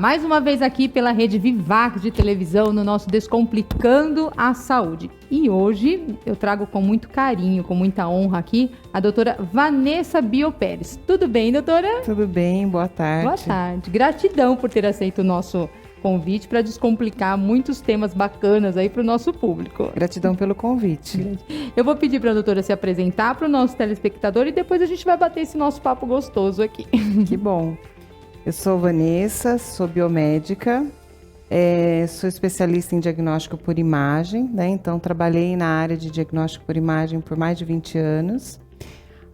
mais uma vez aqui pela Rede Vivax de televisão no nosso Descomplicando a Saúde. E hoje eu trago com muito carinho, com muita honra aqui, a doutora Vanessa Biopérez. Tudo bem, doutora? Tudo bem, boa tarde. Boa tarde. Gratidão por ter aceito o nosso convite para descomplicar muitos temas bacanas aí para o nosso público. Gratidão pelo convite. Eu vou pedir para a doutora se apresentar para o nosso telespectador e depois a gente vai bater esse nosso papo gostoso aqui. Que bom. Eu sou Vanessa, sou biomédica, sou especialista em diagnóstico por imagem, né? Então trabalhei na área de diagnóstico por imagem por mais de 20 anos.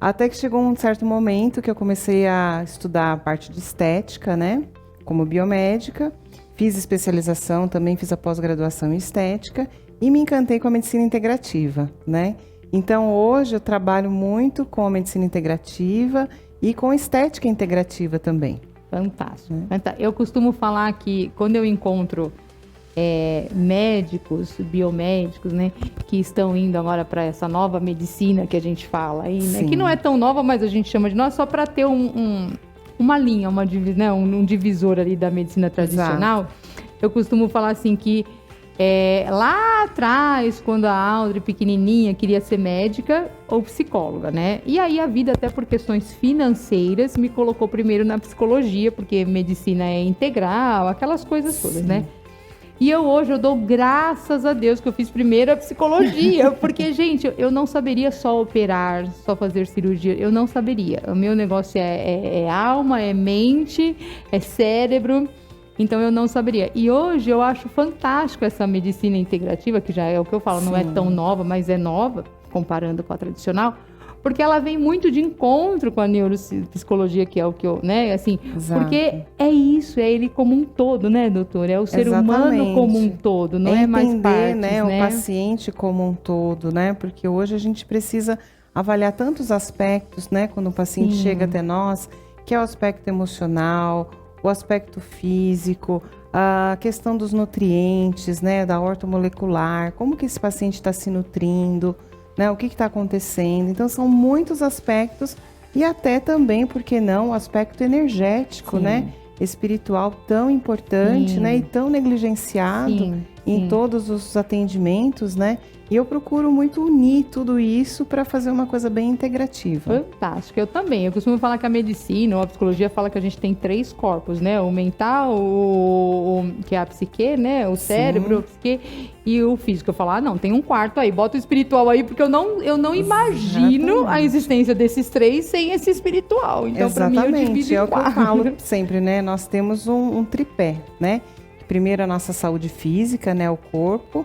Até que chegou um certo momento que eu comecei a estudar a parte de estética, né? Como biomédica. Fiz especialização, também fiz a pós-graduação em estética e me encantei com a medicina integrativa, né? Então, hoje eu trabalho muito com a medicina integrativa e com estética integrativa também. Fantástico. Eu costumo falar que quando eu encontro médicos, biomédicos, né, que estão indo agora para essa nova medicina que a gente fala aí, né? Que não é tão nova, mas a gente chama de nova só para ter uma linha, um divisor ali da medicina tradicional. Exato. Eu costumo falar assim que lá atrás, quando a Audrey pequenininha queria ser médica ou psicóloga, né? E aí a vida, até por questões financeiras, me colocou primeiro na psicologia, porque medicina é integral, aquelas coisas todas, né? E hoje eu dou graças a Deus que eu fiz primeiro a psicologia, porque, gente, eu não saberia só operar, só fazer cirurgia, eu não saberia. O meu negócio é alma, é mente, é cérebro, então eu não saberia. E hoje eu acho fantástico essa medicina integrativa, que já é o que eu falo, não é tão nova, mas é nova, comparando com a tradicional, porque ela vem muito de encontro com a neuropsicologia, que é o que eu, né, assim, exato. Porque é isso, é ele como um todo, né, doutor? É o ser humano como um todo, não é mais partes, né? O paciente como um todo, né? Porque hoje a gente precisa avaliar tantos aspectos, né, quando o paciente chega até nós, que é o aspecto emocional, o aspecto físico, a questão dos nutrientes, né, da ortomolecular, como que esse paciente está se nutrindo, né, o que está acontecendo. Então, são muitos aspectos e até também, por que não, o aspecto energético, né, espiritual tão importante, né, e tão negligenciado em todos os atendimentos, né. E eu procuro muito unir tudo isso para fazer uma coisa bem integrativa. Fantástico, eu também. Eu costumo falar que a medicina ou a psicologia fala que a gente tem 3 corpos, né? O mental, que é a psique, né? O cérebro, a psique, e o físico. Eu falo, não, tem um quarto aí, bota o espiritual aí, porque eu não imagino a existência desses 3 sem esse espiritual. Então, para mim, eu divido é o que eu falo sempre, né? Nós temos um tripé, né? Primeiro a nossa saúde física, né? O corpo.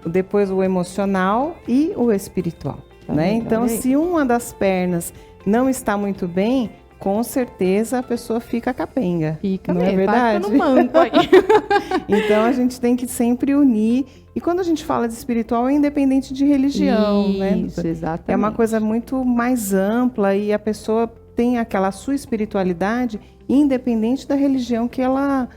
Depois o emocional e o espiritual, né? Então, se uma das pernas não está muito bem, com certeza a pessoa fica capenga. Fica não mesmo, é verdade? Fica no manco aí. Então, a gente tem que sempre unir. E quando a gente fala de espiritual, é independente de religião, né? Isso, exatamente. É uma coisa muito mais ampla e a pessoa tem aquela sua espiritualidade independente da religião que ela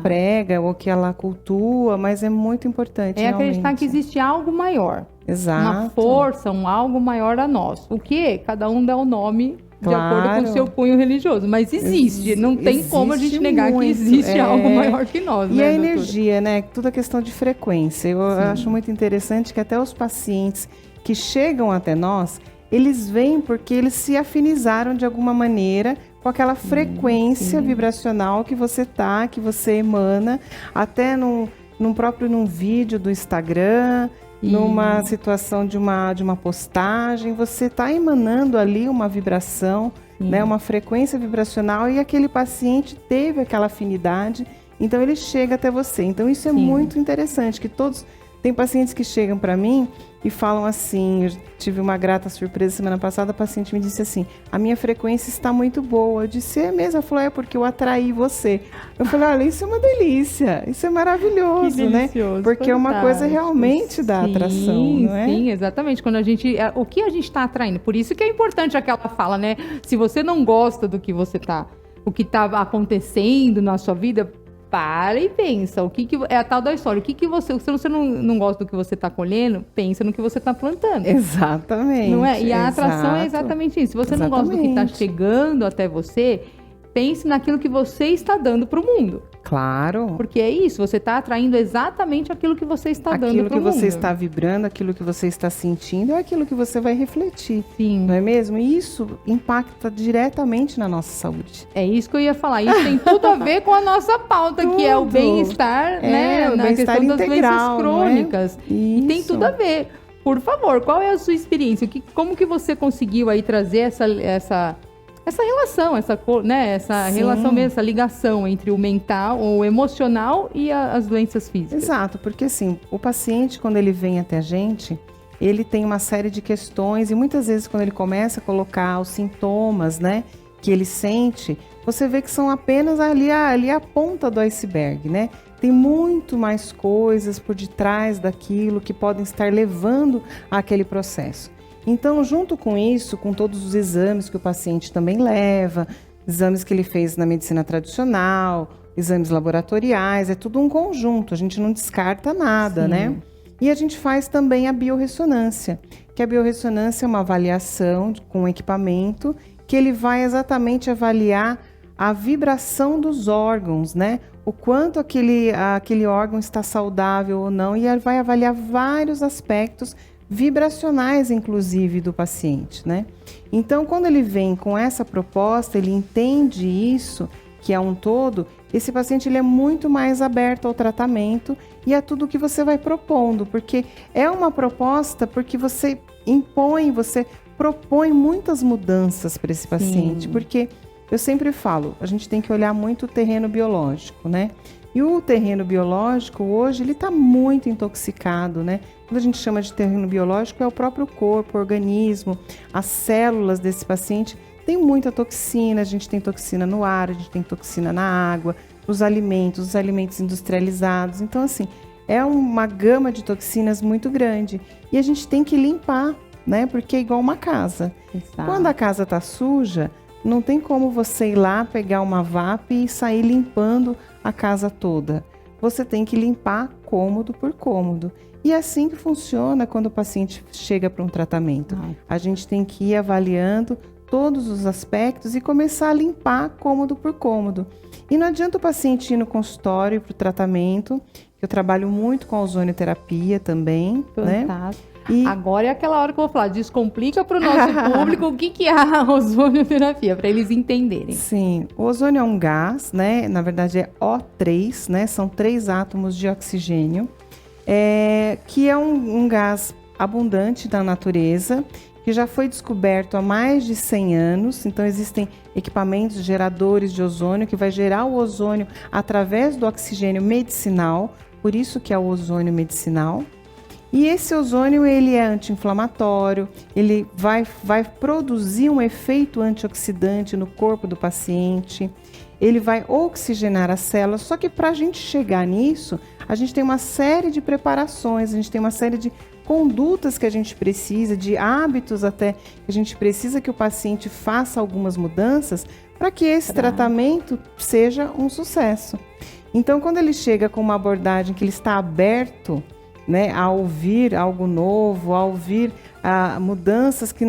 prega ou que ela cultua, mas é muito importante. Acreditar que existe algo maior. Exato. Uma força, algo maior a nós. O que? Cada um dá o nome de acordo com o seu cunho religioso. Mas existe. Não tem como a gente negar que existe algo maior que nós. E a energia, né? Tudo é questão de frequência. Eu acho muito interessante que até os pacientes que chegam até nós, eles vêm porque eles se afinizaram de alguma maneira com aquela frequência vibracional que você emana, até num vídeo do Instagram, numa situação de uma postagem, você está emanando ali uma vibração, né, uma frequência vibracional, e aquele paciente teve aquela afinidade, então ele chega até você. Então isso é muito interessante, que tem pacientes que chegam para mim e falam assim, eu tive uma grata surpresa semana passada, a paciente me disse assim, a minha frequência está muito boa. Eu disse, é mesmo? Ela falou, é porque eu atraí você. Eu falei, olha, isso é uma delícia, isso é maravilhoso, né? Porque é uma coisa realmente da atração, não é? Sim, exatamente. Quando o que a gente está atraindo, por isso que é importante aquela fala, né? Se você não gosta do que o que está acontecendo na sua vida, para e pensa, é a tal da história, se você não gosta do que você está colhendo, pensa no que você está plantando. Exatamente. Não é? E a atração é exatamente isso. Se você não gosta do que está chegando até você, pense naquilo que você está dando para o mundo. Claro. Porque é isso, você está atraindo exatamente aquilo que você está dando para o mundo. Aquilo que você está vibrando, aquilo que você está sentindo, é aquilo que você vai refletir. Sim. Não é mesmo? E isso impacta diretamente na nossa saúde. É isso que eu ia falar. Isso tem tudo a ver com a nossa pauta, que é o bem-estar, né? Na questão das doenças crônicas. E tem tudo a ver. Por favor, qual é a sua experiência? Como que você conseguiu aí trazer essa relação, essa relação mesmo, essa ligação entre o mental, o emocional e as doenças físicas? Exato, porque assim, o paciente, quando ele vem até a gente, ele tem uma série de questões e muitas vezes quando ele começa a colocar os sintomas, né, que ele sente, você vê que são apenas ali a ponta do iceberg, né? Tem muito mais coisas por detrás daquilo que podem estar levando àquele processo. Então, junto com isso, com todos os exames que o paciente também leva, exames que ele fez na medicina tradicional, exames laboratoriais, é tudo um conjunto, a gente não descarta nada, né? E a gente faz também a biorressonância, que a biorressonância é uma avaliação com equipamento que ele vai exatamente avaliar a vibração dos órgãos, né? O quanto aquele órgão está saudável ou não, e vai avaliar vários aspectos vibracionais, inclusive, do paciente, né? Então, quando ele vem com essa proposta, ele entende isso, que é um todo, esse paciente ele é muito mais aberto ao tratamento e a tudo que você vai propondo, porque é uma proposta porque você propõe muitas mudanças para esse paciente, porque eu sempre falo, a gente tem que olhar muito o terreno biológico, né? E o terreno biológico hoje, ele está muito intoxicado, né? Quando a gente chama de terreno biológico, é o próprio corpo, o organismo, as células desse paciente. Tem muita toxina, a gente tem toxina no ar, a gente tem toxina na água, nos alimentos, os alimentos industrializados. Então, assim, é uma gama de toxinas muito grande. E a gente tem que limpar, né? Porque é igual uma casa. Exato. Quando a casa está suja, não tem como você ir lá, pegar uma VAP e sair limpando a casa toda. Você tem que limpar cômodo por cômodo. E é assim que funciona quando o paciente chega para um tratamento. A gente tem que ir avaliando todos os aspectos e começar a limpar cômodo por cômodo. E não adianta o paciente ir no consultório para o tratamento, que eu trabalho muito com a ozonioterapia também, fantástico. Né? E agora é aquela hora que eu vou falar, descomplica para o nosso público o que é a ozonioterapia, para eles entenderem. Sim, o ozônio é um gás, né? Na verdade é O3, né? São 3 átomos de oxigênio, que é um gás abundante da natureza, que já foi descoberto há mais de 100 anos. Então existem equipamentos geradores de ozônio que vai gerar o ozônio através do oxigênio medicinal, por isso que é o ozônio medicinal. E esse ozônio, ele é anti-inflamatório, ele vai produzir um efeito antioxidante no corpo do paciente, ele vai oxigenar as células, só que para a gente chegar nisso, a gente tem uma série de preparações, a gente tem uma série de condutas que a gente precisa, de hábitos até, que a gente precisa que o paciente faça algumas mudanças para que esse tratamento seja um sucesso. Então, quando ele chega com uma abordagem que ele está aberto, né, a ouvir algo novo, a ouvir mudanças que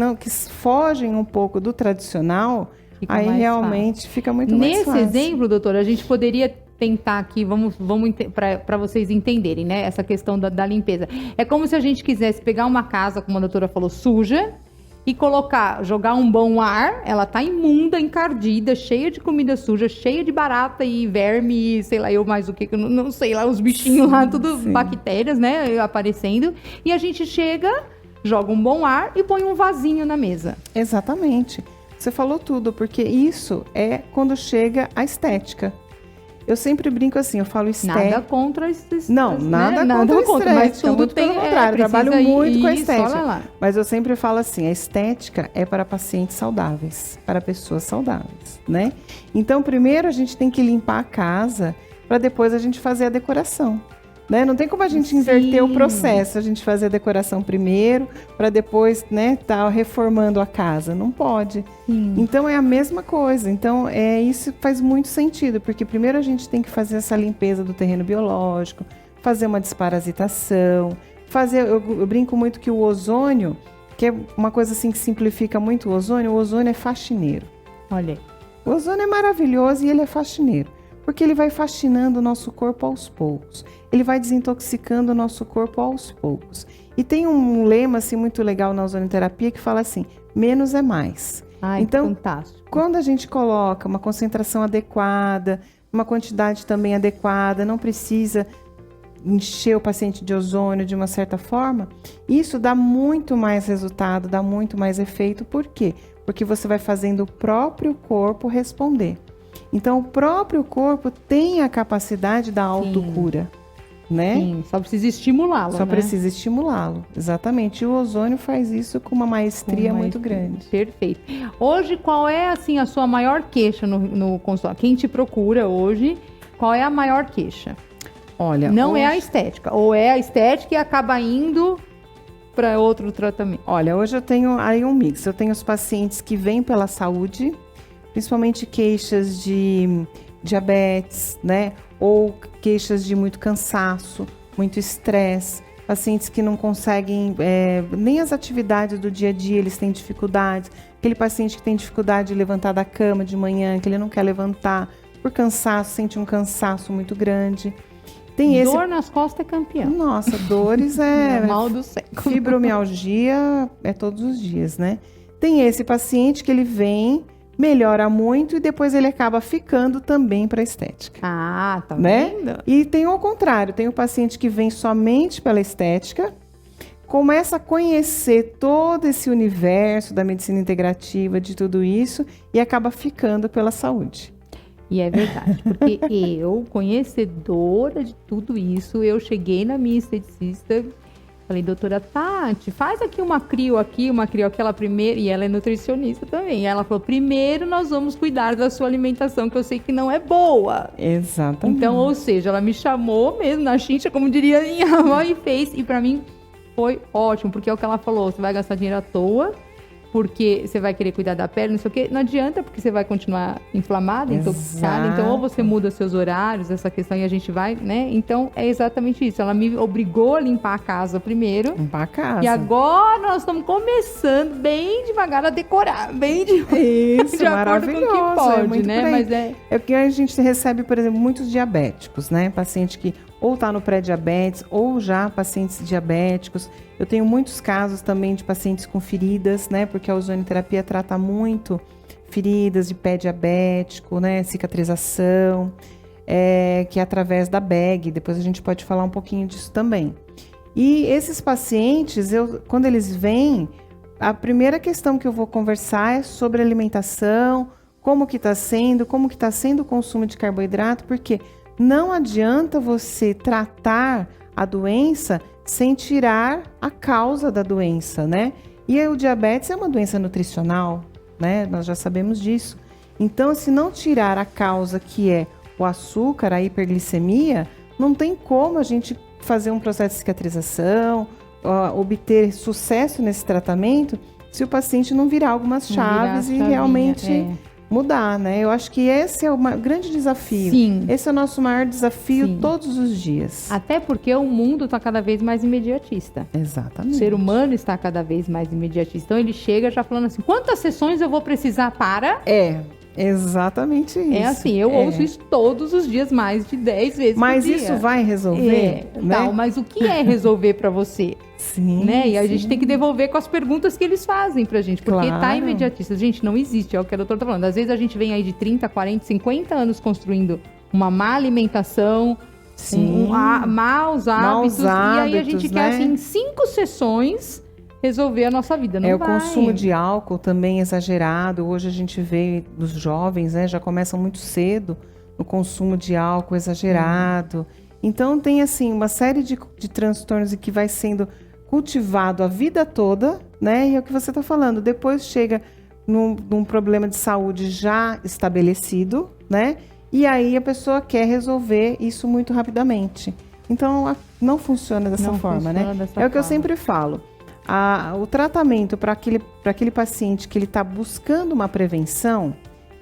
fogem um pouco do tradicional, aí realmente fica muito mais fácil. Nesse exemplo, doutora, a gente poderia tentar aqui, vamos para vocês entenderem, né, essa questão da limpeza. É como se a gente quisesse pegar uma casa, como a doutora falou, suja, e jogar um bom ar, ela tá imunda, encardida, cheia de comida suja, cheia de barata e verme, sei lá eu mais o que, não sei lá, os bichinhos lá, tudo bactérias, né, aparecendo, e a gente chega, joga um bom ar e põe um vasinho na mesa. Exatamente. Você falou tudo, porque isso é quando chega a estética. Eu sempre brinco assim, eu falo estética. Nada contra isso. Não, nada contra, mas tudo muito pelo contrário. Eu trabalho muito com a estética. Mas eu sempre falo assim, a estética é para pacientes saudáveis, para pessoas saudáveis, né? Então, primeiro a gente tem que limpar a casa para depois a gente fazer a decoração. Né? Não tem como a gente inverter o processo, a gente fazer a decoração primeiro, para depois, né, tá reformando a casa. Não pode. Então é a mesma coisa. Então isso faz muito sentido, porque primeiro a gente tem que fazer essa limpeza do terreno biológico, fazer uma desparasitação, eu brinco muito que o ozônio, que é uma coisa assim que simplifica muito o ozônio é faxineiro. Olha. O ozônio é maravilhoso e ele é faxineiro. Porque ele vai faxinando o nosso corpo aos poucos. Ele vai desintoxicando o nosso corpo aos poucos. E tem um lema assim, muito legal na ozonoterapia que fala assim, menos é mais. Ai, então, fantástico. Quando a gente coloca uma concentração adequada, uma quantidade também adequada, não precisa encher o paciente de ozônio de uma certa forma, isso dá muito mais resultado, dá muito mais efeito. Por quê? Porque você vai fazendo o próprio corpo responder. Então, o próprio corpo tem a capacidade da autocura, né? Sim, só precisa estimulá-lo, Só precisa estimulá-lo, exatamente. E o ozônio faz isso com uma maestria muito grande. Perfeito. Hoje, qual é, assim, a sua maior queixa no consultório? Quem te procura hoje, qual é a maior queixa? Olha, não hoje... é a estética, ou é a estética e acaba indo para outro tratamento? Olha, hoje eu tenho aí um mix. Eu tenho os pacientes que vêm pela saúde, principalmente queixas de diabetes, né? Ou queixas de muito cansaço, muito estresse. Pacientes que não conseguem, nem as atividades do dia a dia, eles têm dificuldades. Aquele paciente que tem dificuldade de levantar da cama de manhã, que ele não quer levantar por cansaço, sente um cansaço muito grande. Dor nas costas é campeão. Nossa, dores é... mal do século. Fibromialgia é todos os dias, né? Tem esse paciente que ele vem, melhora muito e depois ele acaba ficando também para estética. Ah, tá né? vendo? E tem o contrário, tem o paciente que vem somente pela estética, começa a conhecer todo esse universo da medicina integrativa, de tudo isso, e acaba ficando pela saúde. E é verdade, porque eu, conhecedora de tudo isso, eu cheguei na minha esteticista, falei, doutora Tati, faz aqui, uma crio aquela primeira, e ela é nutricionista também. E ela falou, primeiro nós vamos cuidar da sua alimentação, que eu sei que não é boa. Exatamente. Então, ou seja, ela me chamou mesmo na chincha, como diria minha avó, e fez, e pra mim foi ótimo, porque é o que ela falou, você vai gastar dinheiro à toa, porque você vai querer cuidar da pele, não sei o quê. Não adianta, porque você vai continuar inflamada, intoxicada. Então, ou você muda seus horários, essa questão, e a gente vai, né? Então, é exatamente isso. Ela me obrigou a limpar a casa primeiro. Limpar a casa. E agora nós estamos começando bem devagar a decorar. Bem devagar. Isso, de acordo com o que pode, né? Mas é que a gente recebe, por exemplo, muitos diabéticos, né? Paciente que ou está no pré-diabetes ou já pacientes diabéticos. Eu tenho muitos casos também de pacientes com feridas, né? Porque a ozonoterapia trata muito feridas de pé diabético, né? Cicatrização, que é através da bag. Depois a gente pode falar um pouquinho disso também. E esses pacientes, quando eles vêm, a primeira questão que eu vou conversar é sobre alimentação, como que está sendo o consumo de carboidrato, porque não adianta você tratar a doença sem tirar a causa da doença, né? E o diabetes é uma doença nutricional, né? Nós já sabemos disso. Então, se não tirar a causa que é o açúcar, a hiperglicemia, não tem como a gente fazer um processo de cicatrização, obter sucesso nesse tratamento, se o paciente não virar algumas chaves e realmente mudar, né? Eu acho que esse é o grande desafio. Sim. Esse é o nosso maior desafio todos os dias. Até porque o mundo está cada vez mais imediatista. Exatamente. O ser humano está cada vez mais imediatista. Então ele chega já falando assim, quantas sessões eu vou precisar para... Exatamente isso. É assim, eu ouço isso todos os dias, mais de 10 vezes mas por dia. Isso vai resolver? Né? Não, mas o que é resolver para você? Sim, né? E a gente tem que devolver com as perguntas que eles fazem pra gente, porque tá imediatista. Gente, não existe, é o que a doutora tá falando. Às vezes a gente vem aí de 30, 40, 50 anos construindo uma má alimentação, maus hábitos, e aí a gente quer, assim, em 5 sessões resolver a nossa vida. Não vai. O consumo de álcool também exagerado. Hoje a gente vê os jovens, né, já começam muito cedo no consumo de álcool exagerado. Então tem, assim, uma série de transtornos que vai sendo cultivado a vida toda, né? E é o que você está falando. Depois chega num problema de saúde já estabelecido, né? E aí a pessoa quer resolver isso muito rapidamente. Então não funciona dessa forma, né? É o que eu sempre falo. O tratamento para aquele paciente que ele está buscando uma prevenção,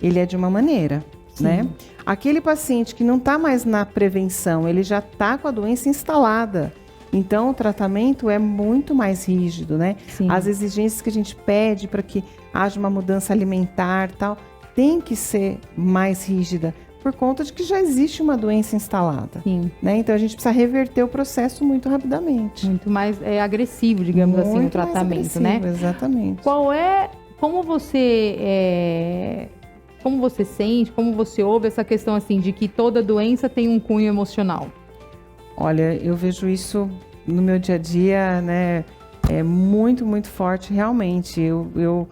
ele é de uma maneira, né? Aquele paciente que não está mais na prevenção, ele já está com a doença instalada. Então, o tratamento é muito mais rígido, né? Sim. As exigências que a gente pede para que haja uma mudança alimentar e tal, tem que ser mais rígida. por conta de que já existe uma doença instalada. Sim. Né? Então a gente precisa reverter o processo muito rapidamente. Muito mais agressivo, digamos assim, o tratamento, né? Exatamente. Como você sente, como você ouve essa questão assim de que toda doença tem um cunho emocional? Olha, eu vejo isso no meu dia a dia, né? É muito, muito forte, realmente. Eu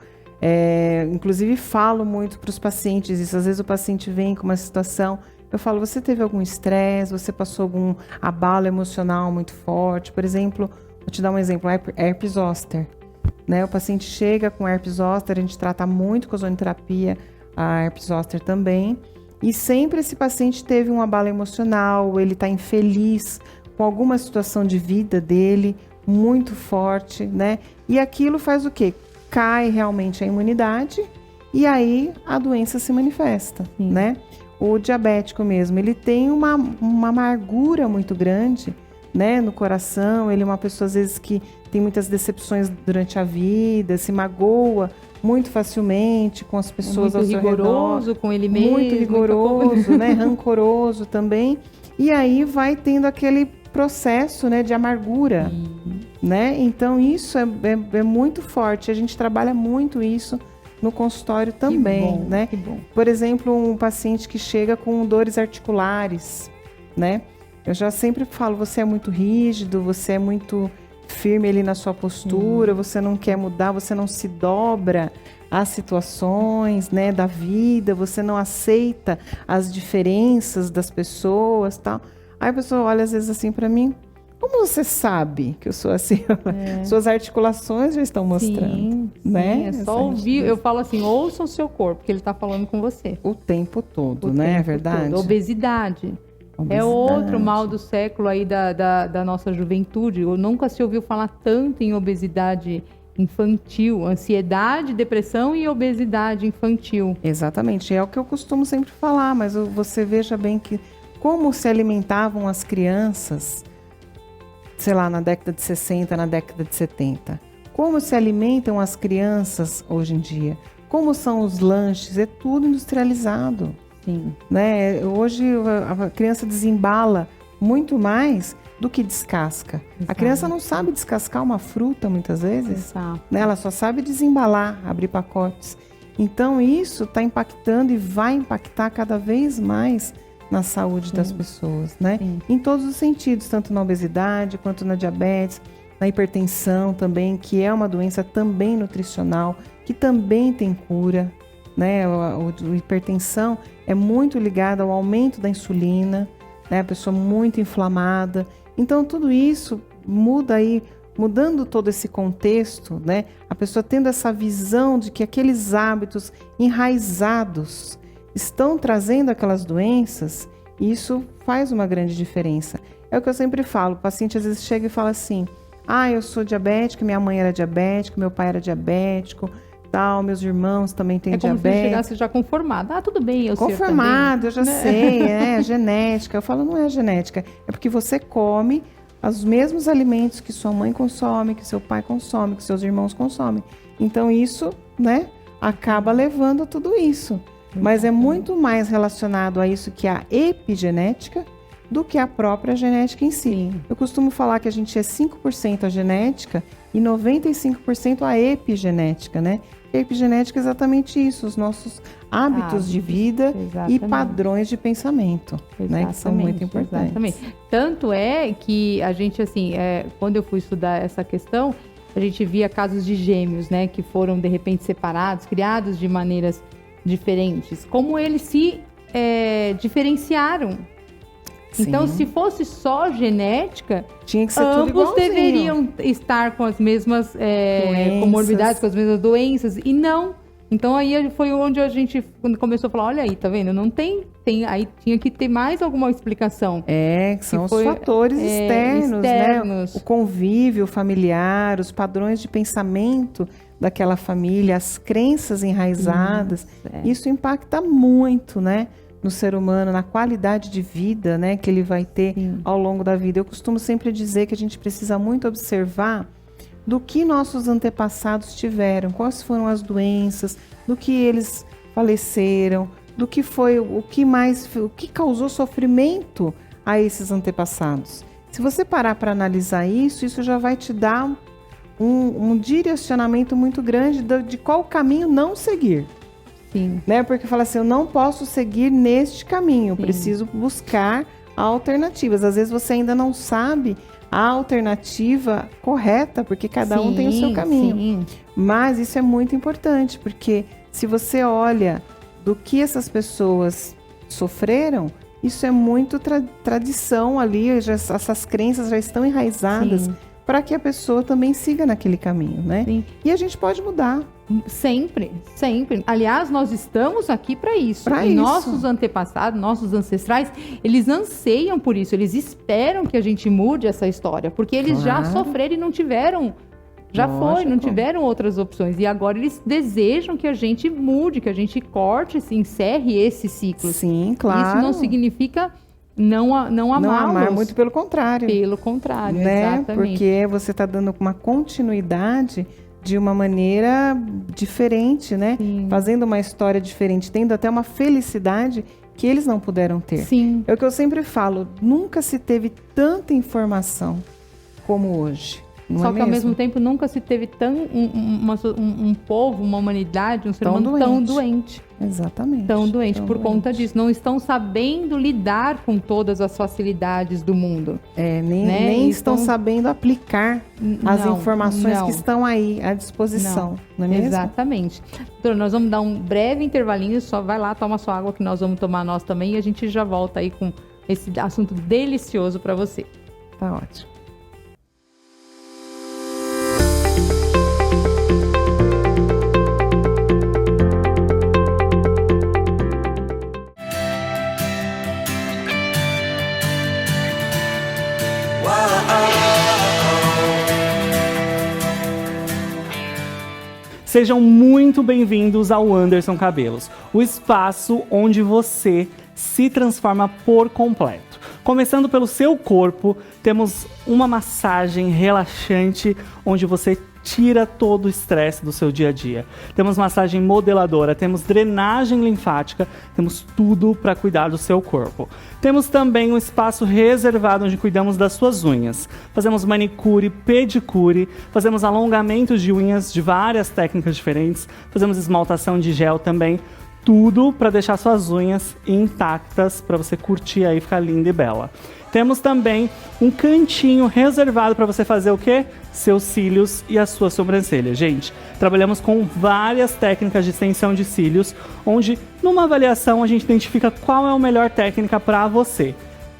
inclusive falo muito para os pacientes isso. Às vezes o paciente vem com uma situação, eu falo, você teve algum estresse, você passou algum abalo emocional muito forte? Por exemplo, vou te dar um exemplo, herpes zoster. Né? O paciente chega com herpes zoster, a gente trata muito com ozonioterapia, a herpes zoster também. E sempre esse paciente teve um abalo emocional, ele está infeliz com alguma situação de vida dele muito forte, né? E aquilo faz o quê? Cai realmente a imunidade e aí a doença se manifesta, né? O diabético mesmo, ele tem uma amargura muito grande, né, no coração. Ele é uma pessoa, às vezes, que tem muitas decepções durante a vida, se magoa muito facilmente com as pessoas ao seu redor. Muito rigoroso com ele mesmo. Muito rigoroso, né, rancoroso também. E aí vai tendo aquele processo, né, de amargura, né? Então isso é muito forte. A gente trabalha muito isso no consultório também, que bom, né? Que bom. Por exemplo, um paciente que chega com dores articulares, né? Eu já sempre falo, você é muito rígido, você é muito firme ali na sua postura, você não quer mudar, você não se dobra às situações, né, da vida, você não aceita as diferenças das pessoas, tal. Aí a pessoa olha às vezes assim para mim, como você sabe que eu sou assim? Suas articulações já estão mostrando, né? É só ouvir, eu falo assim, ouça o seu corpo, que ele está falando com você. O tempo todo, né? É verdade? Obesidade. É outro mal do século aí da nossa juventude. Nunca se ouviu falar tanto em obesidade infantil, ansiedade, depressão e obesidade infantil. Exatamente, é o que eu costumo sempre falar, mas você veja bem que como se alimentavam as crianças, sei lá, na década de 60, na década de 70. Como se alimentam as crianças hoje em dia? Como são os lanches? É tudo industrializado. Sim. Né? Hoje a criança desembala muito mais do que descasca. Exato. A criança não sabe descascar uma fruta muitas vezes. Né? Ela só sabe desembalar, abrir pacotes. Então isso está impactando e vai impactar cada vez mais na saúde das pessoas, né? Em todos os sentidos, tanto na obesidade quanto na diabetes, na hipertensão também, que é uma doença também nutricional, que também tem cura, né? A hipertensão é muito ligada ao aumento da insulina, né? A pessoa muito inflamada. Então tudo isso muda aí, mudando todo esse contexto, né? A pessoa tendo essa visão de que aqueles hábitos enraizados estão trazendo aquelas doenças, e isso faz uma grande diferença. É o que eu sempre falo, o paciente às vezes chega e fala assim, eu sou diabético, minha mãe era diabética, meu pai era diabético, tal, meus irmãos também têm diabetes. É como se ele chegasse já conformado. Tudo bem, eu sei. Conformado, eu já sei, é genética. Eu falo, não é genética, é porque você come os mesmos alimentos que sua mãe consome, que seu pai consome, que seus irmãos consomem. Então isso, né, acaba levando a tudo isso. Mas é muito mais relacionado a isso que a epigenética do que a própria genética em si. Sim. Eu costumo falar que a gente é 5% a genética e 95% a epigenética, né? A epigenética é exatamente isso, os nossos hábitos de vida e padrões de pensamento, né? Que são muito importantes. Exatamente. Tanto é que a gente, assim, quando eu fui estudar essa questão, a gente via casos de gêmeos, né? Que foram, de repente, separados, criados de maneiras diferentes, como eles se diferenciaram. Sim. Então, se fosse só genética, tinha que ser ambos deveriam estar com as mesmas comorbidades, com as mesmas doenças, e não. Então, aí foi onde a gente começou a falar, olha aí, tá vendo? Não tem aí tinha que ter mais alguma explicação. São os fatores externos, né? O convívio familiar, os padrões de pensamento daquela família, as crenças enraizadas. Isso impacta muito, né? No ser humano, na qualidade de vida, né, que ele vai ter ao longo da vida. Eu costumo sempre dizer que a gente precisa muito observar do que nossos antepassados tiveram, quais foram as doenças, do que eles faleceram, do que foi, o que causou sofrimento a esses antepassados. Se você parar para analisar isso já vai te dar um direcionamento muito grande de qual caminho não seguir. Sim. Né? Porque fala assim, eu não posso seguir neste caminho, Sim. preciso buscar alternativas. Às vezes você ainda não sabe a alternativa correta, porque cada um tem o seu caminho. Sim. Mas isso é muito importante, porque se você olha do que essas pessoas sofreram, isso é muito tradição ali, essas crenças já estão enraizadas para que a pessoa também siga naquele caminho, né? Sim. E a gente pode mudar. Sempre, sempre. Aliás, nós estamos aqui para isso. E nossos antepassados, nossos ancestrais, eles anseiam por isso. Eles esperam que a gente mude essa história, porque eles já sofreram e não tiveram. Não tiveram outras opções. E agora eles desejam que a gente mude, que a gente corte, encerre esse ciclo. Sim, claro. Isso não significa não amá-los. Não amar, muito pelo contrário. Pelo contrário, né? Exatamente. Porque você está dando uma continuidade de uma maneira diferente, né? Sim. Fazendo uma história diferente, tendo até uma felicidade que eles não puderam ter. Sim. É o que eu sempre falo, nunca se teve tanta informação como hoje. Só que ao mesmo tempo nunca se teve um povo, uma humanidade, um ser humano tão doente. Exatamente. Tão doente por conta disso. Não estão sabendo lidar com todas as facilidades do mundo. Nem estão sabendo aplicar as informações que estão aí à disposição. Não é mesmo? Exatamente. Doutora, nós vamos dar um breve intervalinho, só vai lá, toma sua água que nós vamos tomar nós também e a gente já volta aí com esse assunto delicioso para você. Tá ótimo. Sejam muito bem-vindos ao Anderson Cabelos, o espaço onde você se transforma por completo. Começando pelo seu corpo, temos uma massagem relaxante onde você tira todo o estresse do seu dia a dia. Temos massagem modeladora, temos drenagem linfática, temos tudo para cuidar do seu corpo. Temos também um espaço reservado onde cuidamos das suas unhas. Fazemos manicure, pedicure, fazemos alongamentos de unhas de várias técnicas diferentes, fazemos esmaltação de gel também. Tudo para deixar suas unhas intactas, para você curtir aí e ficar linda e bela. Temos também um cantinho reservado para você fazer o quê? Seus cílios e a sua sobrancelha. Gente, trabalhamos com várias técnicas de extensão de cílios, onde numa avaliação a gente identifica qual é a melhor técnica para você.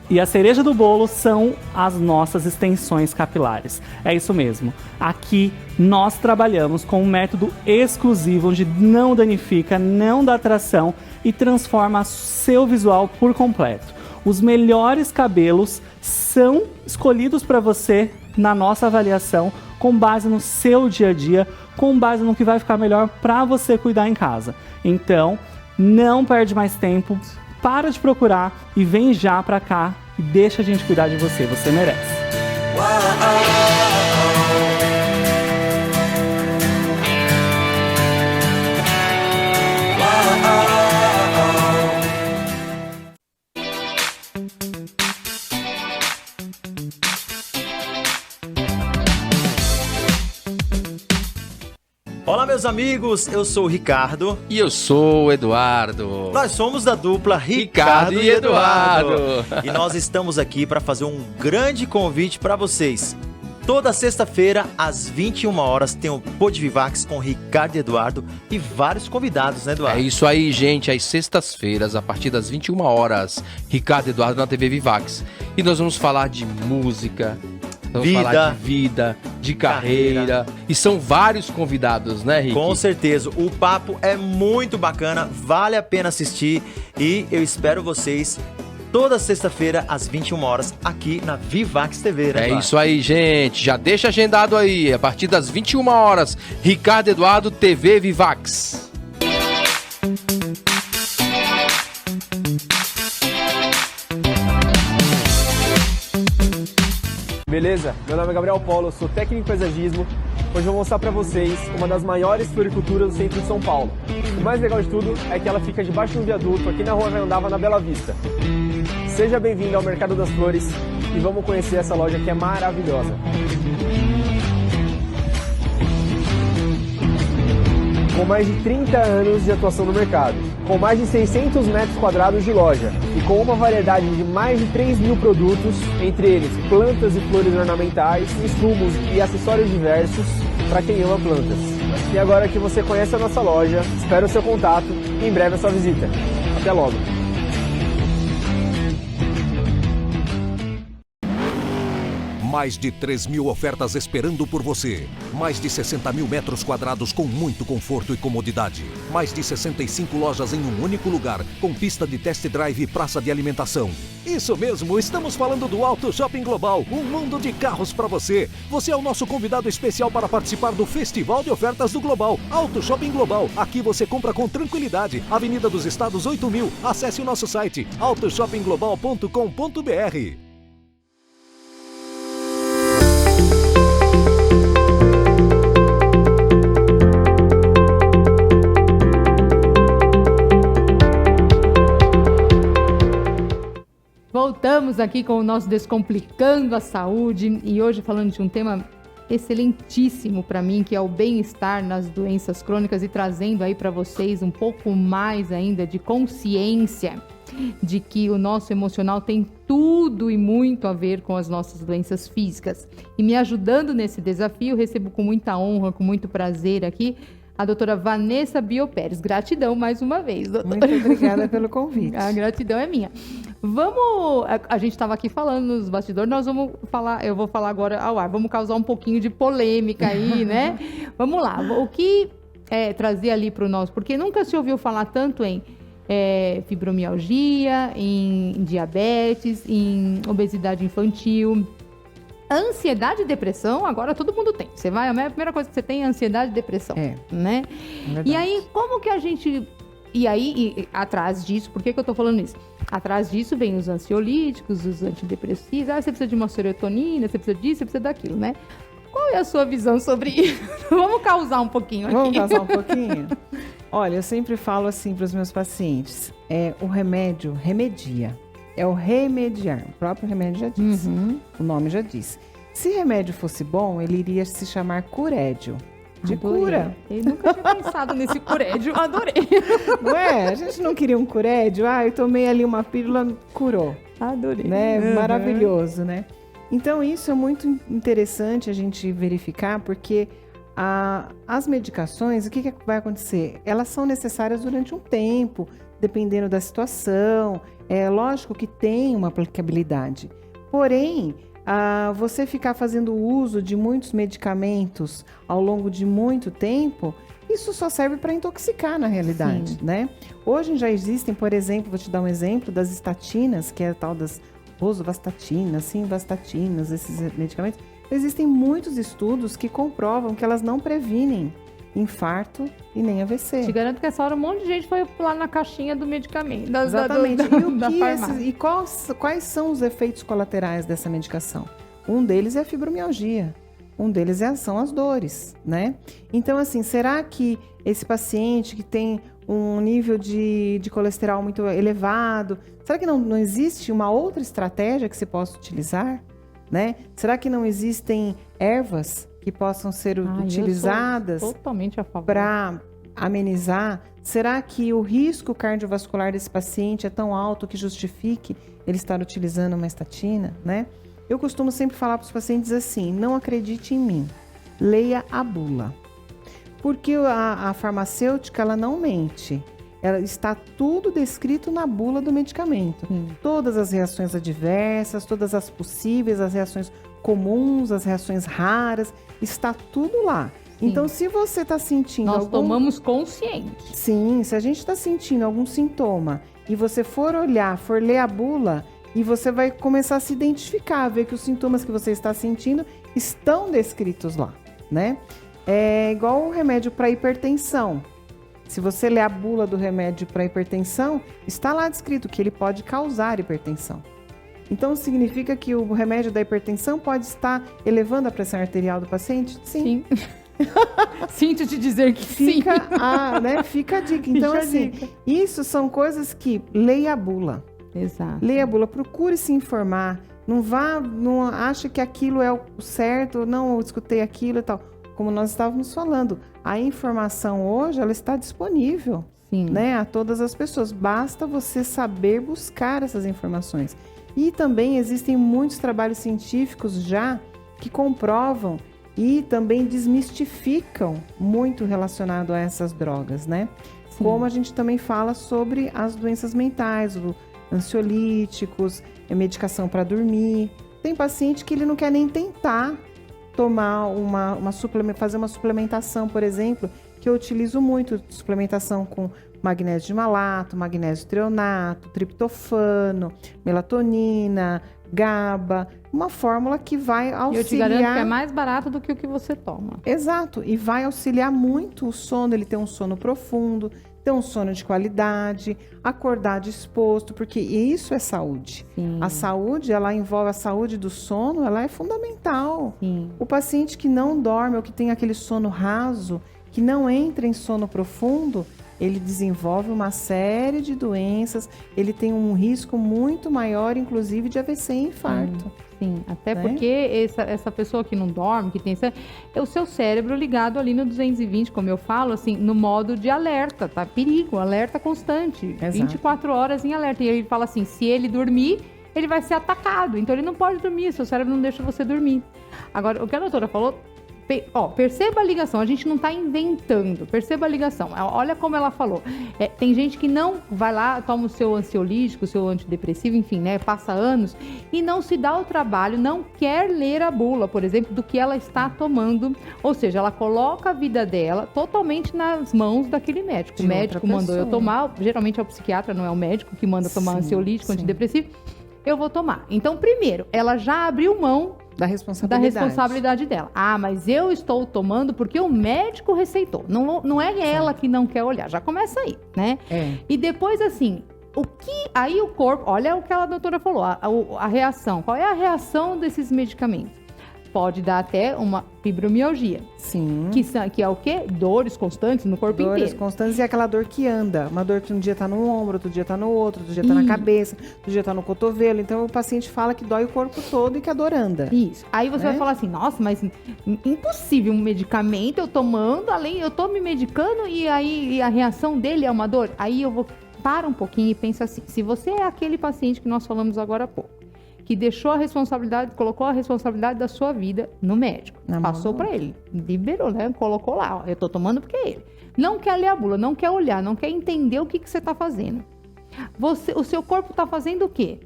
E a cereja do bolo são as nossas extensões capilares. É isso mesmo. Aqui nós trabalhamos com um método exclusivo onde não danifica, não dá tração e transforma seu visual por completo. Os melhores cabelos são escolhidos para você na nossa avaliação com base no seu dia a dia, com base no que vai ficar melhor para você cuidar em casa. Então, não perde mais tempo. Para de procurar e vem já pra cá e deixa a gente cuidar de você, você merece. Olá, meus amigos, eu sou o Ricardo. E eu sou o Eduardo. Nós somos da dupla Ricardo e Eduardo. E nós estamos aqui para fazer um grande convite para vocês. Toda sexta-feira, às 21 horas, tem o Pod Vivax com Ricardo e Eduardo e vários convidados, né, Eduardo? É isso aí, gente. Às sextas-feiras, a partir das 21 horas, Ricardo e Eduardo na TV Vivax. E nós vamos falar de música, vamos falar de vida, de carreira. E são vários convidados, né, Rick? Com certeza. O papo é muito bacana, vale a pena assistir. E eu espero vocês toda sexta-feira, às 21 horas, aqui na Vivax TV, né, É isso aí, gente. Já deixa agendado aí. A partir das 21 horas, Ricardo e Eduardo, TV Vivax. Beleza? Meu nome é Gabriel Paulo, eu sou técnico em paisagismo, Hoje eu vou mostrar para vocês uma das maiores floriculturas do centro de São Paulo. O mais legal de tudo é que ela fica debaixo de um viaduto aqui na Rua Andava, na Bela Vista. Seja bem-vindo ao Mercado das Flores e vamos conhecer essa loja que é maravilhosa. Com mais de 30 anos de atuação no mercado, com mais de 600 metros quadrados de loja e com uma variedade de mais de 3.000 produtos, entre eles plantas e flores ornamentais, insumos e acessórios diversos para quem ama plantas. E agora que você conhece a nossa loja, espero o seu contato e em breve a sua visita. Até logo! Mais de 3.000 ofertas esperando por você. Mais de 60 mil metros quadrados com muito conforto e comodidade. Mais de 65 lojas em um único lugar, com pista de test drive e praça de alimentação. Isso mesmo, estamos falando do Auto Shopping Global, um mundo de carros para você. Você é o nosso convidado especial para participar do Festival de Ofertas do Global. Auto Shopping Global, aqui você compra com tranquilidade. Avenida dos Estados 8000. Acesse o nosso site autoshoppingglobal.com.br. Voltamos aqui com o nosso Descomplicando a Saúde e hoje falando de um tema excelentíssimo para mim, que é o bem-estar nas doenças crônicas e trazendo aí para vocês um pouco mais ainda de consciência de que o nosso emocional tem tudo e muito a ver com as nossas doenças físicas. E me ajudando nesse desafio, recebo com muita honra, com muito prazer aqui, a doutora Vanessa Biopérez. Gratidão mais uma vez, doutora. Muito obrigada pelo convite. A gratidão é minha. A gente estava aqui falando nos bastidores, eu vou falar agora ao ar, vamos causar um pouquinho de polêmica aí, né? Vamos lá, o que trazer ali para o nosso, porque nunca se ouviu falar tanto em fibromialgia, em diabetes, em obesidade infantil. Ansiedade e depressão, agora todo mundo tem. Você vai, a primeira coisa que você tem é ansiedade e depressão, né? E aí, como que a gente... E atrás disso, por que eu tô falando isso? Atrás disso vem os ansiolíticos, os antidepressivos. Você precisa de uma serotonina, você precisa disso, você precisa daquilo, né? Qual é a sua visão sobre isso? Vamos causar um pouquinho aqui. Vamos causar um pouquinho? Olha, eu sempre falo assim para os meus pacientes. O remédio remedia. É o remediar. O próprio remédio já diz. O nome já diz. Se remédio fosse bom, ele iria se chamar curédio. De Adorei. cura. Eu nunca tinha pensado nesse curédio. Adorei. Não é? A gente não queria um curédio? Eu tomei ali uma pílula, curou. Adorei. Né? Maravilhoso, né? Então, isso é muito interessante a gente verificar, porque as medicações, o que vai acontecer? Elas são necessárias durante um tempo, dependendo da situação. É lógico que tem uma aplicabilidade. Porém, você ficar fazendo uso de muitos medicamentos ao longo de muito tempo, isso só serve para intoxicar na realidade, né? Hoje já existem, por exemplo, vou te dar um exemplo das estatinas, que é a tal das rosuvastatina, simvastatinas, esses medicamentos. Existem muitos estudos que comprovam que elas não previnem infarto e nem AVC. Te garanto que essa hora um monte de gente foi lá na caixinha do medicamento. Exatamente. E quais são os efeitos colaterais dessa medicação? Um deles é a fibromialgia. Um deles são as dores, né? Então, assim, será que esse paciente que tem um nível de colesterol muito elevado, será que não existe uma outra estratégia que se possa utilizar, né? Será que não existem ervas que possam ser utilizadas para amenizar? Será que o risco cardiovascular desse paciente é tão alto que justifique ele estar utilizando uma estatina, né? Eu costumo sempre falar para os pacientes assim: não acredite em mim, leia a bula. Porque a farmacêutica, ela não mente. Está tudo descrito na bula do medicamento. Todas as reações adversas, todas as possíveis, as reações comuns, as reações raras, está tudo lá. Então, se você está sentindo tomamos consciente. Sim, se a gente está sentindo algum sintoma e você for ler a bula, e você vai começar a se identificar, ver que os sintomas que você está sentindo estão descritos lá, né? É igual o remédio para hipertensão. Se você ler a bula do remédio para hipertensão, está lá descrito que ele pode causar hipertensão. Então, significa que o remédio da hipertensão pode estar elevando a pressão arterial do paciente? Sim. Sinto te dizer que Fica, sim. né? Fica a dica. Então, Fica a assim, dica. isso são coisas que leia a bula. Exato. Leia a bula, procure se informar. Não ache que aquilo é o certo, não, eu escutei aquilo e tal. Como nós estávamos falando, a informação hoje, ela está disponível, Sim. né, a todas as pessoas. Basta você saber buscar essas informações. E também existem muitos trabalhos científicos já que comprovam e também desmistificam muito relacionado a essas drogas, né? Sim. Como a gente também fala sobre as doenças mentais, ansiolíticos, medicação para dormir. Tem paciente que ele não quer nem tentar tomar fazer uma suplementação, por exemplo, que eu utilizo muito, suplementação com magnésio de malato, magnésio treonato, triptofano, melatonina, GABA, uma fórmula que vai auxiliar... Eu te garanto que é mais barato do que o que você toma. Exato, e vai auxiliar muito o sono, ele tem um sono profundo, ter um sono de qualidade, acordar disposto, porque isso é saúde. Sim. A saúde, ela envolve a saúde do sono, ela é fundamental. Sim. O paciente que não dorme ou que tem aquele sono raso, que não entra em sono profundo, ele desenvolve uma série de doenças, ele tem um risco muito maior, inclusive, de AVC e infarto. Sim, até né? porque essa pessoa que não dorme, que tem é o seu cérebro ligado ali no 220, como eu falo, assim, no modo de alerta, tá? Perigo, alerta constante, Exato. 24 horas em alerta. E ele fala assim, se ele dormir, ele vai ser atacado, então ele não pode dormir, seu cérebro não deixa você dormir. Agora, o que a doutora falou, perceba a ligação, a gente não está inventando, perceba a ligação. Olha como ela falou. Tem gente que não vai lá, toma o seu ansiolítico, o seu antidepressivo, enfim, né? Passa anos e não se dá o trabalho, não quer ler a bula, por exemplo, do que ela está tomando. Ou seja, ela coloca a vida dela totalmente nas mãos daquele médico. O médico mandou eu tomar, geralmente é o psiquiatra, não é o médico que manda tomar ansiolítico, antidepressivo. Eu vou tomar. Então, primeiro, ela já abriu mão da responsabilidade dela. Ah, mas eu estou tomando porque o médico receitou. Não é ela que não quer olhar. Já começa aí, né? E depois, assim, aí o corpo... Olha o que a doutora falou, a reação. Qual é a reação desses medicamentos? Pode dar até uma fibromialgia. Sim. Que é o quê? Dores constantes no corpo inteiro. Dores constantes e aquela dor que anda. Uma dor que um dia tá no ombro, outro dia tá no outro dia tá na cabeça, outro dia tá no cotovelo. Então o paciente fala que dói o corpo todo e que a dor anda. Isso. Aí você vai falar assim, nossa, mas impossível um medicamento eu tomando, eu tô me medicando e a reação dele é uma dor. Aí eu vou para um pouquinho e pensa assim, se você é aquele paciente que nós falamos agora há pouco, que deixou a responsabilidade, colocou a responsabilidade da sua vida no médico. Passou para ele, liberou, né? Colocou lá, eu tô tomando porque é ele. Não quer ler a bula, não quer olhar, não quer entender o que você tá fazendo. O seu corpo tá fazendo o quê?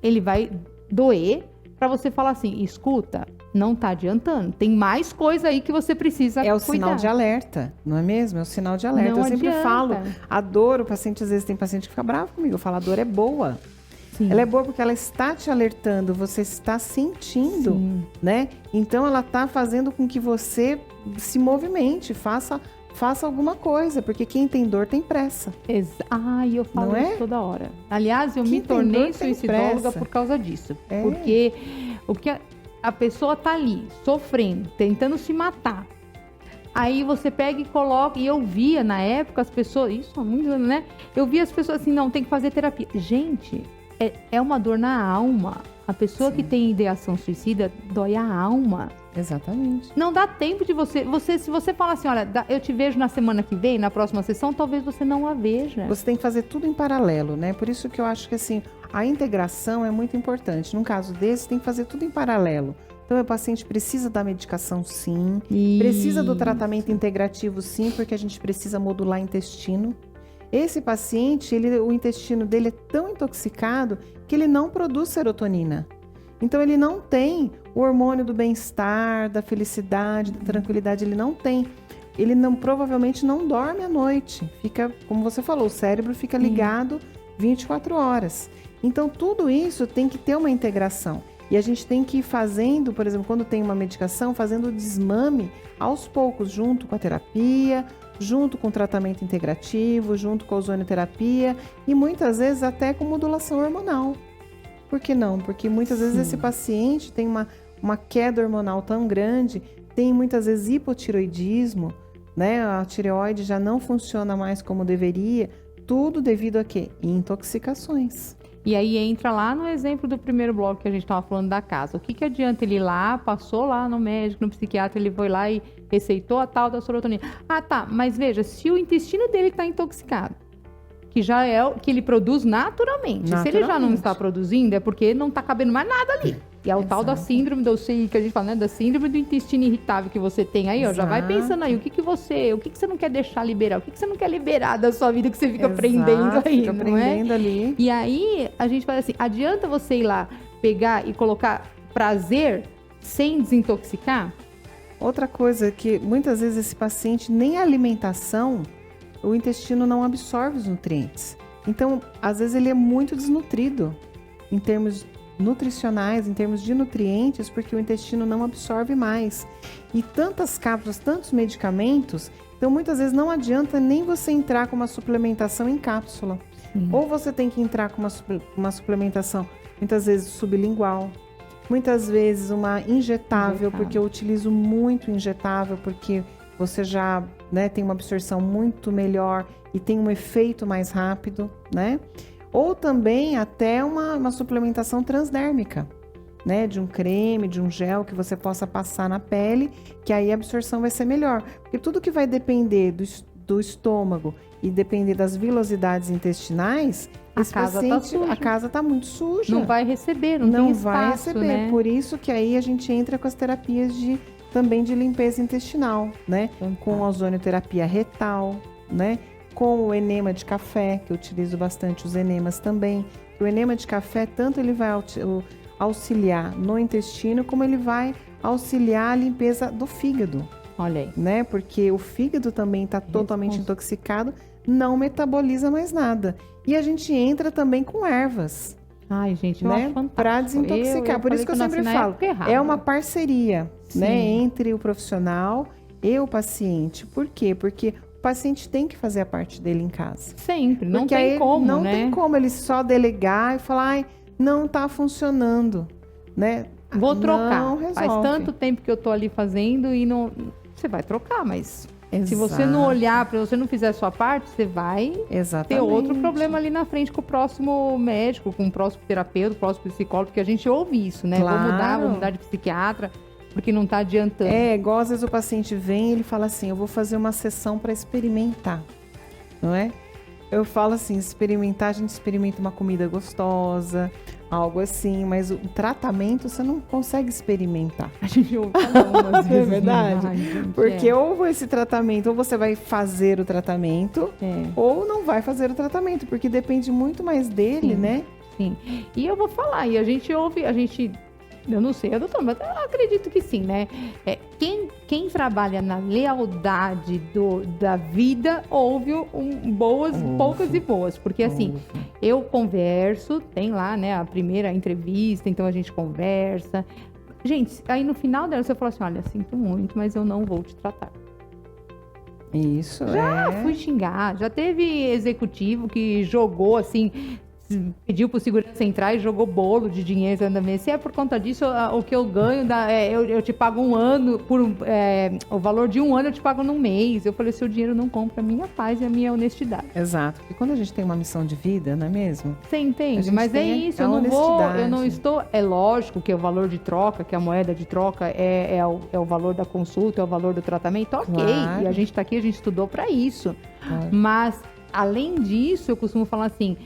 Ele vai doer para você falar assim, escuta, não tá adiantando. Tem mais coisa aí que você precisa cuidar. É o sinal de alerta, não é mesmo? É o sinal de alerta. Eu sempre falo, a dor, o paciente, às vezes tem paciente que fica bravo comigo, eu falo, a dor é boa. Sim. Ela é boa porque ela está te alertando, você está sentindo, né? Então ela está fazendo com que você se movimente, faça alguma coisa, porque quem tem dor tem pressa. E eu falo isso toda hora. Aliás, eu me tornei suicidóloga por causa disso. Porque a pessoa tá ali, sofrendo, tentando se matar. Aí você pega e coloca, e eu via na época as pessoas, isso há muitos anos, né? Eu via as pessoas assim, não, tem que fazer terapia. Gente, é uma dor na alma. A pessoa que tem ideação suicida, dói a alma. Exatamente. Não dá tempo de você... Se você falar assim, olha, eu te vejo na semana que vem, na próxima sessão, talvez você não a veja. Você tem que fazer tudo em paralelo, né? Por isso que eu acho que, assim, a integração é muito importante. Num caso desse, tem que fazer tudo em paralelo. Então, o paciente precisa da medicação, sim. Precisa do tratamento integrativo, sim, porque a gente precisa modular o intestino. Esse paciente, o intestino dele é tão intoxicado que ele não produz serotonina. Então, ele não tem o hormônio do bem-estar, da felicidade, da tranquilidade, ele não tem. Ele provavelmente não dorme à noite. Fica, como você falou, o cérebro fica ligado 24 horas. Então, tudo isso tem que ter uma integração. E a gente tem que ir fazendo, por exemplo, quando tem uma medicação, fazendo o desmame aos poucos, junto com a terapia, junto com o tratamento integrativo, junto com a ozonioterapia e muitas vezes até com modulação hormonal. Por que não? Porque muitas vezes esse paciente tem uma queda hormonal tão grande tem muitas vezes hipotireoidismo, né? A tireoide já não funciona mais como deveria, tudo devido a quê? Intoxicações. E aí entra lá no exemplo do primeiro bloco que a gente estava falando da casa. O que adianta ele ir lá, passou lá no médico, no psiquiatra, ele foi lá e receitou a tal da serotonina. Ah, tá, mas veja, se o intestino dele está intoxicado, que já é o que ele produz naturalmente. Se ele já não está produzindo, é porque não está cabendo mais nada ali. E é o tal da síndrome, que a gente fala, né? Da síndrome do intestino irritável que você tem aí, ó. Já vai pensando aí, o que você não quer deixar liberar? O que você não quer liberar da sua vida que você fica prendendo aí, fica prendendo ali. E aí, a gente fala assim, adianta você ir lá, pegar e colocar prazer sem desintoxicar? Outra coisa que muitas vezes esse paciente, nem a alimentação, o intestino não absorve os nutrientes. Então, às vezes ele é muito desnutrido em termos nutricionais, em termos de nutrientes, porque o intestino não absorve mais. E tantas cápsulas, tantos medicamentos, então muitas vezes não adianta nem você entrar com uma suplementação em cápsula. Ou você tem que entrar com uma suplementação, muitas vezes sublingual, muitas vezes uma injetável, porque eu utilizo muito injetável, porque você já, né, tem uma absorção muito melhor e tem um efeito mais rápido, né? Ou também até uma suplementação transdérmica, né? De um creme, de um gel que você possa passar na pele, que aí a absorção vai ser melhor. Porque tudo que vai depender do estômago e depender das vilosidades intestinais, a casa tá muito suja. Não vai receber, não tem espaço, vai receber. Né? Por isso que aí a gente entra com as terapias também de limpeza intestinal, né? Com ozonioterapia retal, né? Com o enema de café, que eu utilizo bastante os enemas também. O enema de café, tanto ele vai auxiliar no intestino, como ele vai auxiliar a limpeza do fígado. Olha aí. Né? Porque o fígado também está totalmente intoxicado, não metaboliza mais nada. E a gente entra também com ervas. Ai, gente, né? Para desintoxicar. Por isso que eu sempre falo, é uma parceria, né? Entre o profissional e o paciente. Por quê? Porque o paciente tem que fazer a parte dele em casa. Sempre, não tem como, não tem como ele só delegar e falar, ai, não tá funcionando, né? Vou trocar. Não resolve. Faz tanto tempo que eu tô ali fazendo e não... Você vai trocar, mas Exato. Se você não olhar, se você não fizer a sua parte, você vai ter outro problema ali na frente com o próximo médico, com o próximo terapeuta, o próximo psicólogo, porque a gente ouve isso, né? Claro. Vou mudar de psiquiatra, porque não tá adiantando. É, igual às vezes o paciente vem e ele fala assim, eu vou fazer uma sessão para experimentar, não é? Eu falo assim, experimentar, a gente experimenta uma comida gostosa, algo assim, mas o tratamento você não consegue experimentar. A gente ouve umas vezes. É verdade. Gente, porque ou esse tratamento, ou você vai fazer o tratamento, ou não vai fazer o tratamento, porque depende muito mais dele, né? Sim. E eu vou falar, e a gente ouve, eu não sei, doutor, mas eu acredito que sim, né? Quem trabalha na lealdade da vida ouve poucas e boas. Porque assim, eu converso, tem lá, né, a primeira entrevista, então a gente conversa. Gente, aí no final dela você fala assim, olha, sinto muito, mas eu não vou te tratar. Isso, Já fui xingar, já teve executivo que jogou assim... pediu pro segurança entrar e jogou bolo de dinheiro na mesa. Se é por conta disso, o que eu ganho, eu te pago um ano, o valor de um ano eu te pago num mês. Eu falei, seu dinheiro não compra a minha paz e a minha honestidade. Exato, porque quando a gente tem uma missão de vida, não é mesmo? Você entende? Mas é isso, eu não estou... É lógico que o valor de troca, que a moeda de troca é o valor da consulta, é o valor do tratamento, ok. Claro. E a gente tá aqui, a gente estudou para isso. Claro. Mas... além disso, eu costumo falar assim,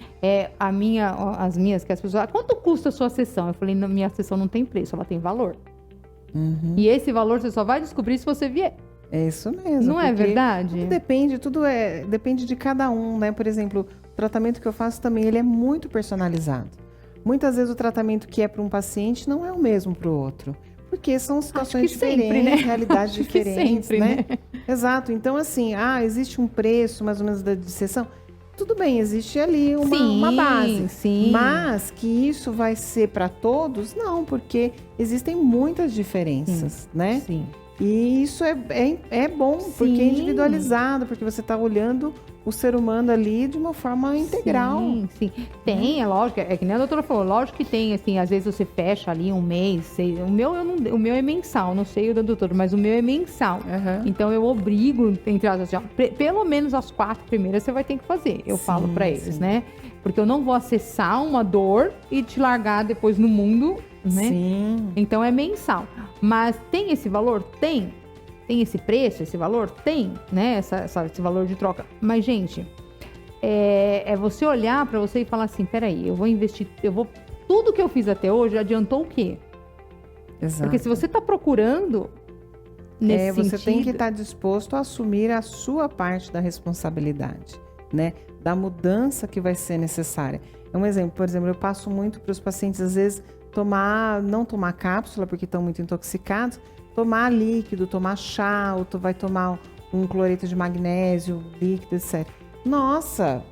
que as pessoas, quanto custa a sua sessão? Eu falei, minha sessão não tem preço, ela tem valor. Uhum. E esse valor você só vai descobrir se você vier. É isso mesmo. Não é verdade? Tudo depende de cada um, né? Por exemplo, o tratamento que eu faço também, ele é muito personalizado. Muitas vezes o tratamento que é para um paciente não é o mesmo para o outro. Porque são situações diferentes, sempre, né? realidades diferentes, sempre, né? Exato. Então, assim, existe um preço mais ou menos de sessão. Tudo bem, existe ali uma base. Sim. Mas que isso vai ser para todos, não, porque existem muitas diferenças, né? Sim. E isso é bom, porque é individualizado, porque você está olhando o ser humano ali de uma forma integral. Sim. Tem, é lógico, é que nem a doutora falou, lógico que tem, assim, às vezes você fecha ali um mês, o meu é mensal, não sei o da doutora, mas o meu é mensal. Então eu obrigo, entre as assim, pelo menos as 4 primeiras você vai ter que fazer, eu falo pra eles, né? Porque eu não vou acessar uma dor e te largar depois no mundo, né? Sim. Então é mensal. Mas tem esse valor? Tem. Tem esse preço, esse valor? Tem, né? Esse valor de troca. Mas, gente, é você olhar pra você e falar assim, peraí, eu vou investir, tudo que eu fiz até hoje adiantou o quê? Exato. Porque se você tá procurando nesse você sentido... tem que estar disposto a assumir a sua parte da responsabilidade, né? Da mudança que vai ser necessária. Um exemplo, por exemplo, eu passo muito para os pacientes, às vezes, não tomar cápsula, porque estão muito intoxicados, tomar líquido, tomar chá, ou tu vai tomar um cloreto de magnésio, líquido, etc. Nossa,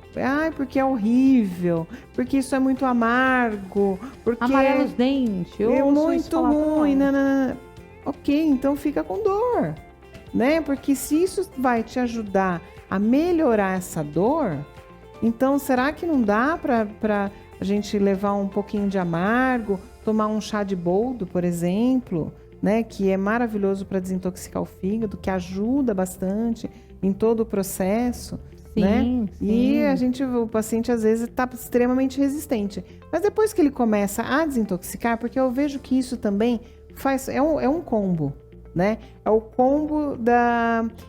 porque é horrível, porque isso é muito amargo, porque... Amarela os dentes, é muito ruim, não. Ok, então fica com dor, né? Porque se isso vai te ajudar a melhorar essa dor, então será que não dá para a gente levar um pouquinho de amargo, tomar um chá de boldo, por exemplo, né? Que é maravilhoso para desintoxicar o fígado, que ajuda bastante em todo o processo. Sim, né? sim. E o paciente às vezes está extremamente resistente. Mas depois que ele começa a desintoxicar, porque eu vejo que isso também é um combo, né? É o combo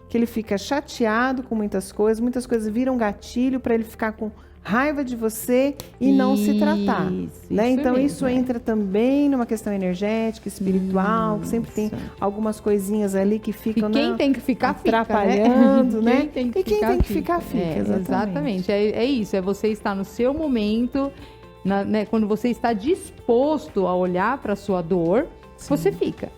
que ele fica chateado com muitas coisas viram gatilho para ele ficar com raiva de você e não se tratar, né? Então mesmo, isso entra também numa questão energética, espiritual, que sempre tem algumas coisinhas ali que ficam, e quem tem que ficar, atrapalhando, fica, né? Quem tem que quem ficar, tem que ficar, fica. Exatamente. É isso, é você estar no seu momento, né, quando você está disposto a olhar para a sua dor, você fica.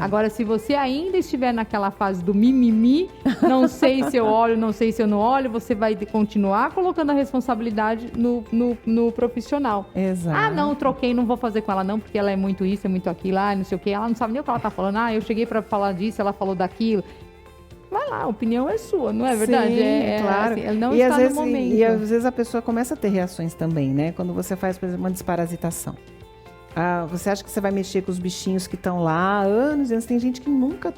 Agora, se você ainda estiver naquela fase do mimimi, não sei se eu olho, não sei se eu não olho, você vai continuar colocando a responsabilidade no profissional. Exato. Ah, não, troquei, não vou fazer com ela não, porque ela é muito isso, é muito aquilo, não sei o quê. Ela não sabe nem o que ela tá falando. Eu cheguei pra falar disso, ela falou daquilo. Vai lá, a opinião é sua, não é verdade? Sim, claro. Assim, ela não está no momento. E às vezes a pessoa começa a ter reações também, né? Quando você faz, por exemplo, uma desparasitação. Você acha que você vai mexer com os bichinhos que estão lá há anos e anos. Tem gente que nunca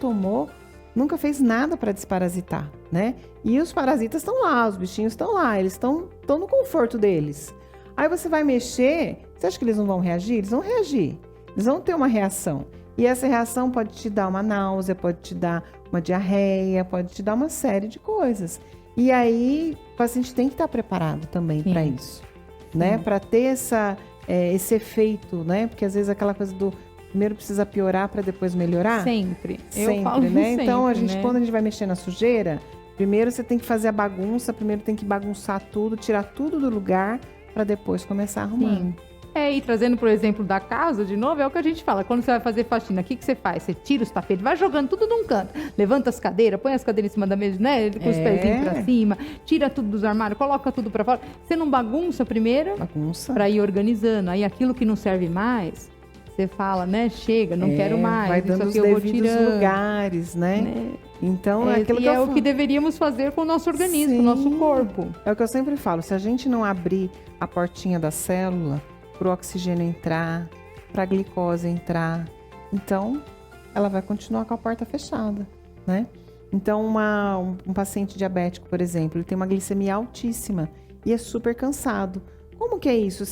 nunca fez nada para desparasitar, né? E os parasitas estão lá, os bichinhos estão lá, eles estão no conforto deles. Aí você vai mexer, você acha que eles não vão reagir? Eles vão reagir, eles vão ter uma reação. E essa reação pode te dar uma náusea, pode te dar uma diarreia, pode te dar uma série de coisas. E aí o paciente tem que estar preparado também para isso, né? Para ter esse efeito, né? Porque às vezes aquela coisa do primeiro precisa piorar para depois melhorar. Sempre, eu falo, né? Então quando a gente vai mexer na sujeira, primeiro você tem que fazer a bagunça, primeiro tem que bagunçar tudo, tirar tudo do lugar para depois começar a arrumar. Sim. E trazendo por exemplo da casa, de novo, é o que a gente fala. Quando você vai fazer faxina, o que você faz? Você tira os tapetes, vai jogando tudo num canto. Levanta as cadeiras, põe as cadeiras em cima da mesa, né? Com os pezinhos pra cima. Tira tudo dos armários, coloca tudo pra fora. Você não bagunça primeiro? Bagunça. Pra ir organizando. Aí aquilo que não serve mais, você fala, né? Chega, não quero mais. Vai dando os devidos lugares, né? Então, é o que deveríamos fazer com o nosso organismo, com o nosso corpo. É o que eu sempre falo. Se a gente não abrir a portinha da célula para o oxigênio entrar, para a glicose entrar, então ela vai continuar com a porta fechada, né? Então, um paciente diabético, por exemplo, ele tem uma glicemia altíssima e é super cansado. Como que é isso?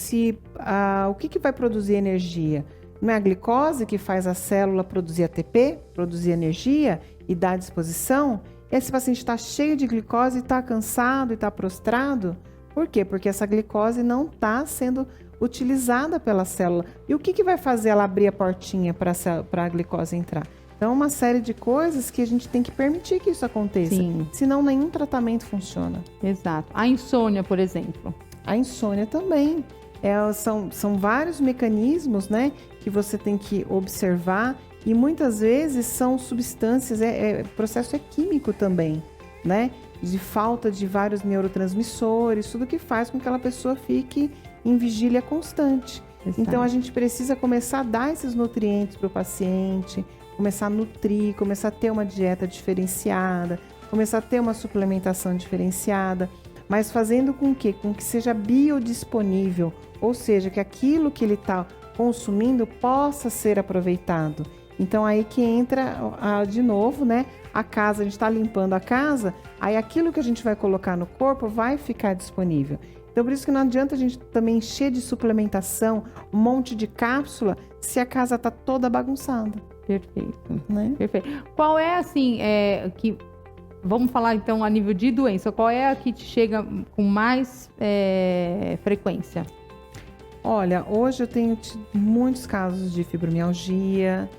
O que vai produzir energia? Não é a glicose que faz a célula produzir ATP, produzir energia e dar disposição? Esse paciente está cheio de glicose, está cansado e está prostrado? Por quê? Porque essa glicose não está sendo utilizada pela célula. E o que vai fazer ela abrir a portinha para a glicose entrar? Então, uma série de coisas que a gente tem que permitir que isso aconteça. Sim. Senão, nenhum tratamento funciona. Exato. A insônia, por exemplo. A insônia também. São vários mecanismos, né, que você tem que observar e muitas vezes são substâncias, o processo é químico também, né? De falta de vários neurotransmissores, tudo que faz com que aquela pessoa fique em vigília constante. Exato. Então, a gente precisa começar a dar esses nutrientes para o paciente, começar a nutrir, começar a ter uma dieta diferenciada, começar a ter uma suplementação diferenciada. mas fazendo com que seja biodisponível, ou seja, que aquilo que ele está consumindo possa ser aproveitado. Então aí que entra de novo, né? A casa, a gente está limpando a casa, aí aquilo que a gente vai colocar no corpo vai ficar disponível. Então por isso que não adianta a gente também encher de suplementação, um monte de cápsula, se a casa está toda bagunçada. Perfeito. Né? Perfeito. Qual é, assim, que... Vamos falar, então, a nível de doença. Qual é a que te chega com mais frequência? Olha, hoje eu tenho tido muitos casos de fibromialgia,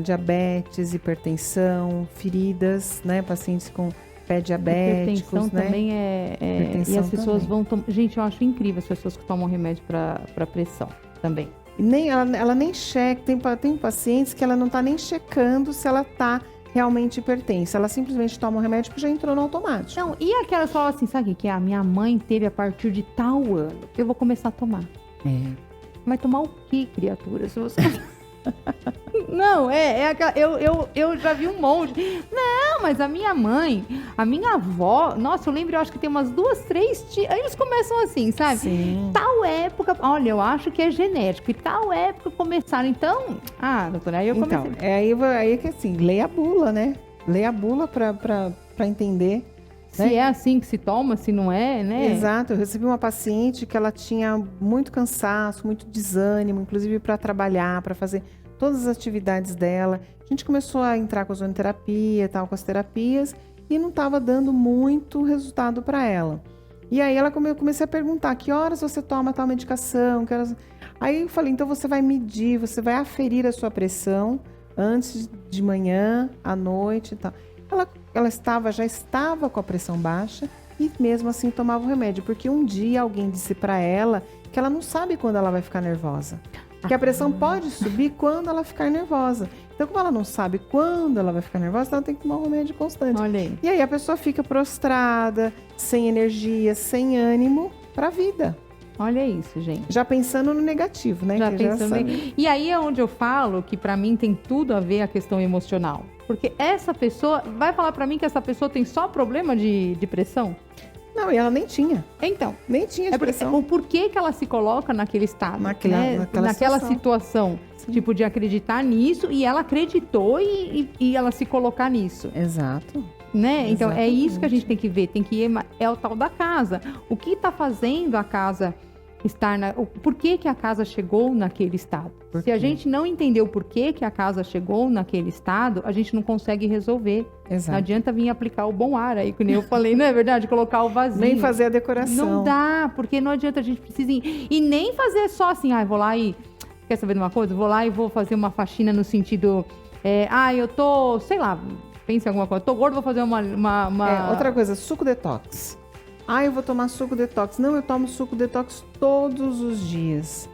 diabetes, hipertensão, feridas, né? Pacientes com pé diabéticos, Hipertensão né? também Hipertensão e as pessoas também. vão tomar... Gente, eu acho incrível as pessoas que tomam remédio para pressão também. E nem, ela nem checa, tem pacientes que ela não está nem checando se ela está realmente hipertensa. Ela simplesmente toma o remédio porque já entrou no automático. Não, e aquelas falam assim, sabe o que é? A minha mãe teve a partir de tal ano, eu vou começar a tomar. Vai tomar o quê, criatura? Se você... Não, eu já vi um monte. Não, mas a minha mãe, a minha avó, nossa, eu lembro, eu acho que tem umas 2, 3 tias. Aí eles começam assim, sabe? Sim. Tal época, olha, eu acho que é genético. E tal época começaram. Então, doutora, aí eu comecei. Então, aí é que assim, leia a bula, né? Leia a bula pra entender. Se é assim que se toma, se não é, né? Exato, eu recebi uma paciente que ela tinha muito cansaço, muito desânimo, inclusive para trabalhar, para fazer todas as atividades dela. A gente começou a entrar com a ozonoterapia, tal, com as terapias, e não estava dando muito resultado para ela. E aí eu comecei a perguntar, que horas você toma tal medicação? Aí eu falei, então você vai medir, você vai aferir a sua pressão antes de manhã, à noite e tal. Ela já estava com a pressão baixa e mesmo assim tomava o remédio, porque um dia alguém disse para ela que ela não sabe quando ela vai ficar nervosa. Que a pressão pode subir quando ela ficar nervosa. Então, como ela não sabe quando ela vai ficar nervosa, ela tem que tomar um remédio constante. Olha aí. E aí a pessoa fica prostrada, sem energia, sem ânimo para a vida. Olha isso, gente. Já pensando no negativo, né? Já Que pensando sabe. E aí é onde eu falo que pra mim tem tudo a ver a questão emocional. Porque essa pessoa, vai falar pra mim que essa pessoa tem só problema de pressão? Não, e ela nem tinha. Então, Nem tinha depressão. o porquê que ela se coloca naquele estado, Naquela situação. Sim. Tipo, de acreditar nisso, e ela acreditou e ela se colocar nisso. Exato. Né? Então, é Exatamente. isso que a gente tem que ver. É o tal da casa. O que está fazendo a casa estar por que a casa chegou naquele estado? Se a gente não entender o porquê que a casa chegou naquele estado, a gente não consegue resolver. Exato. Não adianta vir aplicar o bom ar aí, que nem eu falei, não é verdade? Colocar o vazio. Nem fazer a decoração. Não dá, porque não adianta, a gente precisa ir. E nem fazer só assim, vou lá e... Quer saber de uma coisa? Vou lá e vou fazer uma faxina no sentido... eu tô, sei lá, pense em alguma coisa. Tô gordo, vou fazer uma... Outra coisa, suco detox. Eu vou tomar suco detox. Não, eu tomo suco detox todos os dias.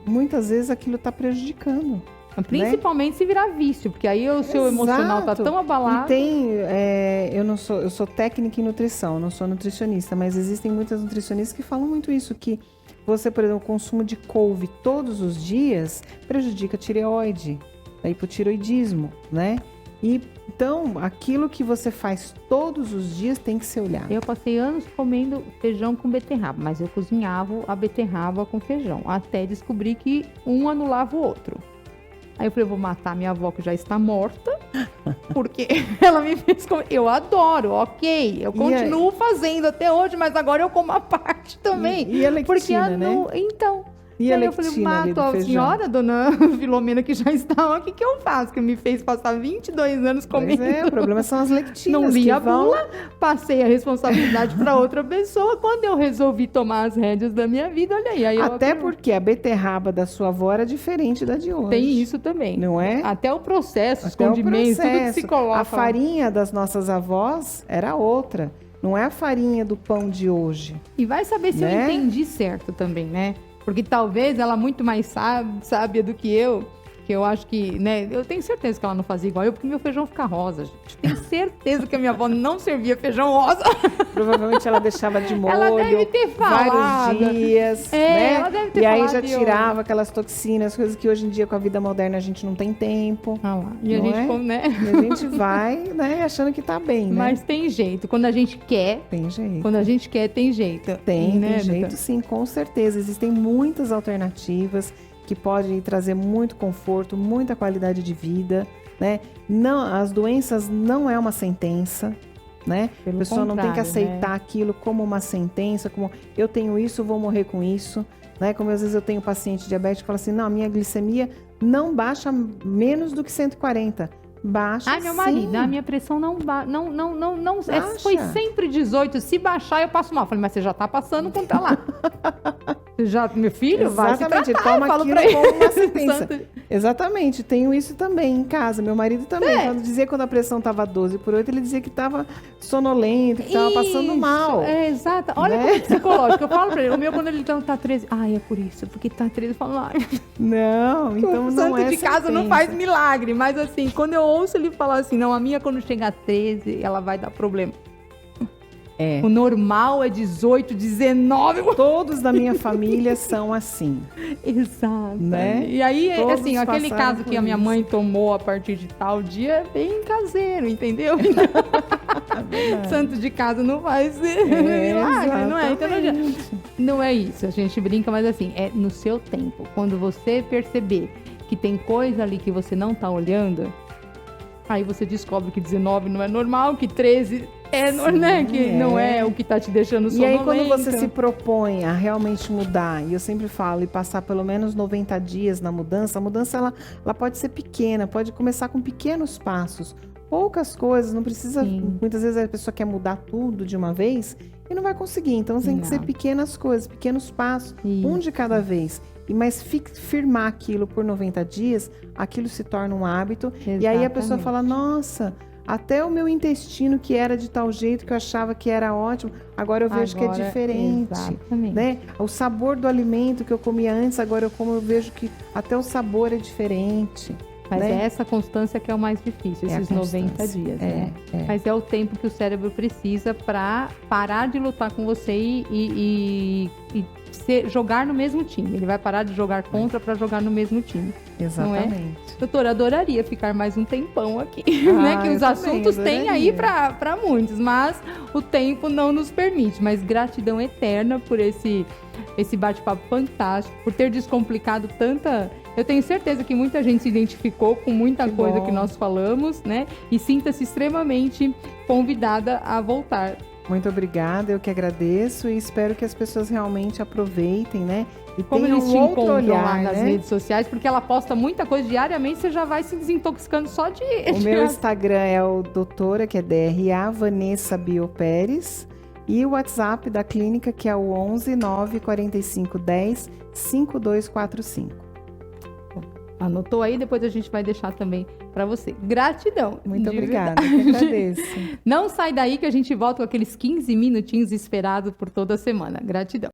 Muitas vezes aquilo está prejudicando. Principalmente se virar vício, porque aí o seu emocional tá tão abalado. E eu sou técnica em nutrição, não sou nutricionista, mas existem muitas nutricionistas que falam muito isso, que você, por exemplo, o consumo de couve todos os dias prejudica a tireoide, a hipotireoidismo, né? E então, aquilo que você faz todos os dias tem que ser olhado. Eu passei anos comendo feijão com beterraba, mas eu cozinhava a beterraba com feijão, até descobrir que um anulava o outro. Aí eu falei, eu vou matar minha avó que já está morta, porque ela me fez comer. Eu adoro, ok, eu continuo fazendo até hoje, mas agora eu como a parte também. E a lectina, né? Então... E a aí eu falei, mato a senhora, dona Filomena, que já está, o que eu faço? Que me fez passar 22 anos comendo. Pois o problema são as lectinas. Não li a bula, passei a responsabilidade para outra pessoa. Quando eu resolvi tomar as rédeas da minha vida, olha aí. Até porque a beterraba da sua avó era diferente da de hoje. Tem isso também. Não é? Até o processo, os condimentos, tudo que se coloca. A farinha das nossas avós era outra. Não é a farinha do pão de hoje. E vai saber se eu entendi certo também, né? Porque talvez ela muito mais sábia do que eu porque eu acho que, né, eu tenho certeza que ela não fazia igual eu, porque meu feijão fica rosa, gente. Tenho certeza que a minha avó não servia feijão rosa. Provavelmente ela deixava de molho Ela deve ter falado. vários dias, né? Ela deve ter e aí falado já e eu- tirava aquelas toxinas, coisas que hoje em dia com a vida moderna a gente não tem tempo. Ah lá. E a Não gente, é? né? E a gente vai, né, achando que tá bem, né? Mas tem jeito. Quando a gente quer, Tem jeito. quando a gente quer, tem jeito. Tem, né, tem jeito doutora? sim, com certeza. Existem muitas alternativas que podem trazer muito conforto, muita qualidade de vida, né? Não, as doenças não é uma sentença, né? Pelo A pessoa não tem que contrário, aceitar né? aquilo como uma sentença, como eu tenho isso, vou morrer com isso, né? Como às vezes eu tenho paciente diabético que fala assim, não, a minha glicemia não baixa menos do que 140. Baixa, Ai, meu sim. marido, a minha pressão não Baixa. foi sempre 18. Se baixar, eu passo mal. Eu falei, mas você já tá passando quando tá lá. Você já, meu filho, vai se Exatamente, ele tratar. toma Eu falo aquilo pra ele. como uma sentença. Santo- Exatamente, tenho isso também em casa. Meu marido também. Quando dizia quando a pressão estava 12/8, ele dizia que estava sonolento, que estava passando Isso, mal. É, exato. Olha Né? como é psicológico. Eu falo pra ele, o meu quando ele tá 13. Ai, é por isso, porque tá 13. Eu falo, ai, Não, então o não santo é de casa não sentença. faz milagre. Mas assim, quando eu ouço ele falar assim, não, a minha quando chegar a 13, ela vai dar problema. É. O normal é 18, 19. Todos da minha família são assim. Exato. Né? E aí, Todos assim, aquele passaram caso que por a minha isso. mãe tomou a partir de tal dia é bem caseiro, entendeu? Santo de casa não faz milagre, não é? Então não adianta. exatamente. Não é isso, a gente brinca, mas assim, é no seu tempo. Quando você perceber que tem coisa ali que você não tá olhando, aí você descobre que 19 não é normal, que 13 né? Que não é o que tá te deixando E sonolento. aí, quando você se propõe a realmente mudar, e eu sempre falo, e passar pelo menos 90 dias na mudança, a mudança ela pode ser pequena, pode começar com pequenos passos, poucas coisas, não precisa. Sim. Muitas vezes a pessoa quer mudar tudo de uma vez e não vai conseguir. Então tem que ser Não. pequenas coisas, pequenos passos, um de cada vez. Mas firmar aquilo por 90 dias, aquilo se torna um hábito. E aí a pessoa Exatamente. fala, nossa. Até o meu intestino, que era de tal jeito que eu achava que era ótimo, agora eu vejo que é Agora, diferente. exatamente. Né? O sabor do alimento que eu comia antes, agora eu vejo que até o sabor é diferente. Mas né? é essa constância que é o mais difícil, É a esses 90 constância. dias, É, né? é. Mas é o tempo que o cérebro precisa para parar de lutar com você e jogar no mesmo time. Ele vai parar de jogar contra para jogar no mesmo time. Exatamente. Doutora, adoraria ficar mais um tempão aqui, né? Que eu os também assuntos têm aí adoraria. para muitos, mas o tempo não nos permite. Mas gratidão eterna por esse bate-papo fantástico, por ter descomplicado tanta... Eu tenho certeza que muita gente se identificou com muita Que coisa bom. que nós falamos, né? E sinta-se extremamente convidada a voltar. Muito obrigada, eu que agradeço e espero que as pessoas realmente aproveitem, né? E Como tenham eles te um outro encontram olhar, lá nas né? redes sociais, porque ela posta muita coisa diariamente, você já vai se desintoxicando só de... O meu Instagram é o doutora, que é DRA, Vanessa Biopérez. E o WhatsApp da clínica, que é o 11 945 10 5245. Anotou aí, depois a gente vai deixar também para você. Gratidão. Muito de obrigada, verdade. eu que agradeço. Não sai daí que a gente volta com aqueles 15 minutinhos esperados por toda a semana. Gratidão.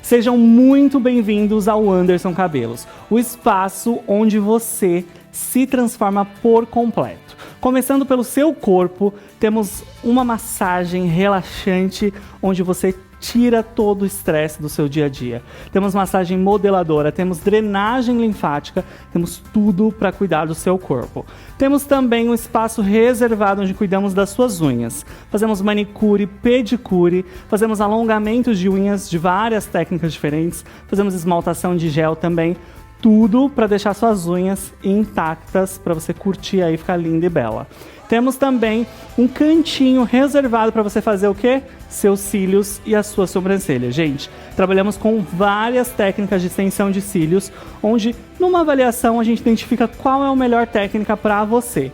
Sejam muito bem-vindos ao Anderson Cabelos, o espaço onde você se transforma por completo. Começando pelo seu corpo, temos uma massagem relaxante onde você tira todo o estresse do seu dia a dia. Temos massagem modeladora, temos drenagem linfática, temos tudo para cuidar do seu corpo. Temos também um espaço reservado onde cuidamos das suas unhas. Fazemos manicure, pedicure, fazemos alongamentos de unhas de várias técnicas diferentes, fazemos esmaltação de gel também. Tudo para deixar suas unhas intactas, para você curtir aí, ficar linda e bela. Temos também um cantinho reservado para você fazer o quê? Seus cílios e a sua sobrancelha. Gente, trabalhamos com várias técnicas de extensão de cílios, onde numa avaliação a gente identifica qual é a melhor técnica para você.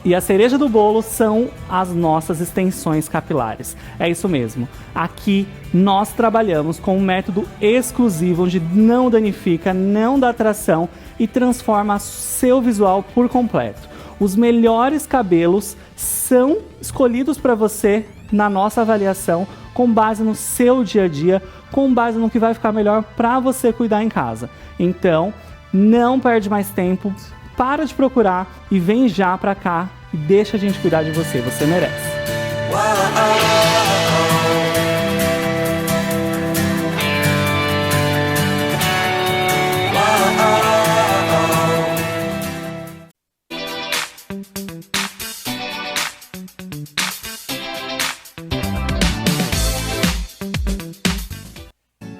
E a cereja do bolo são as nossas extensões capilares. É isso mesmo. Aqui nós trabalhamos com um método exclusivo onde não danifica, não dá tração e transforma seu visual por completo. Os melhores cabelos são escolhidos para você na nossa avaliação com base no seu dia a dia, com base no que vai ficar melhor para você cuidar em casa. Então, não perde mais tempo, para de procurar e vem já pra cá e deixa a gente cuidar de você, você merece.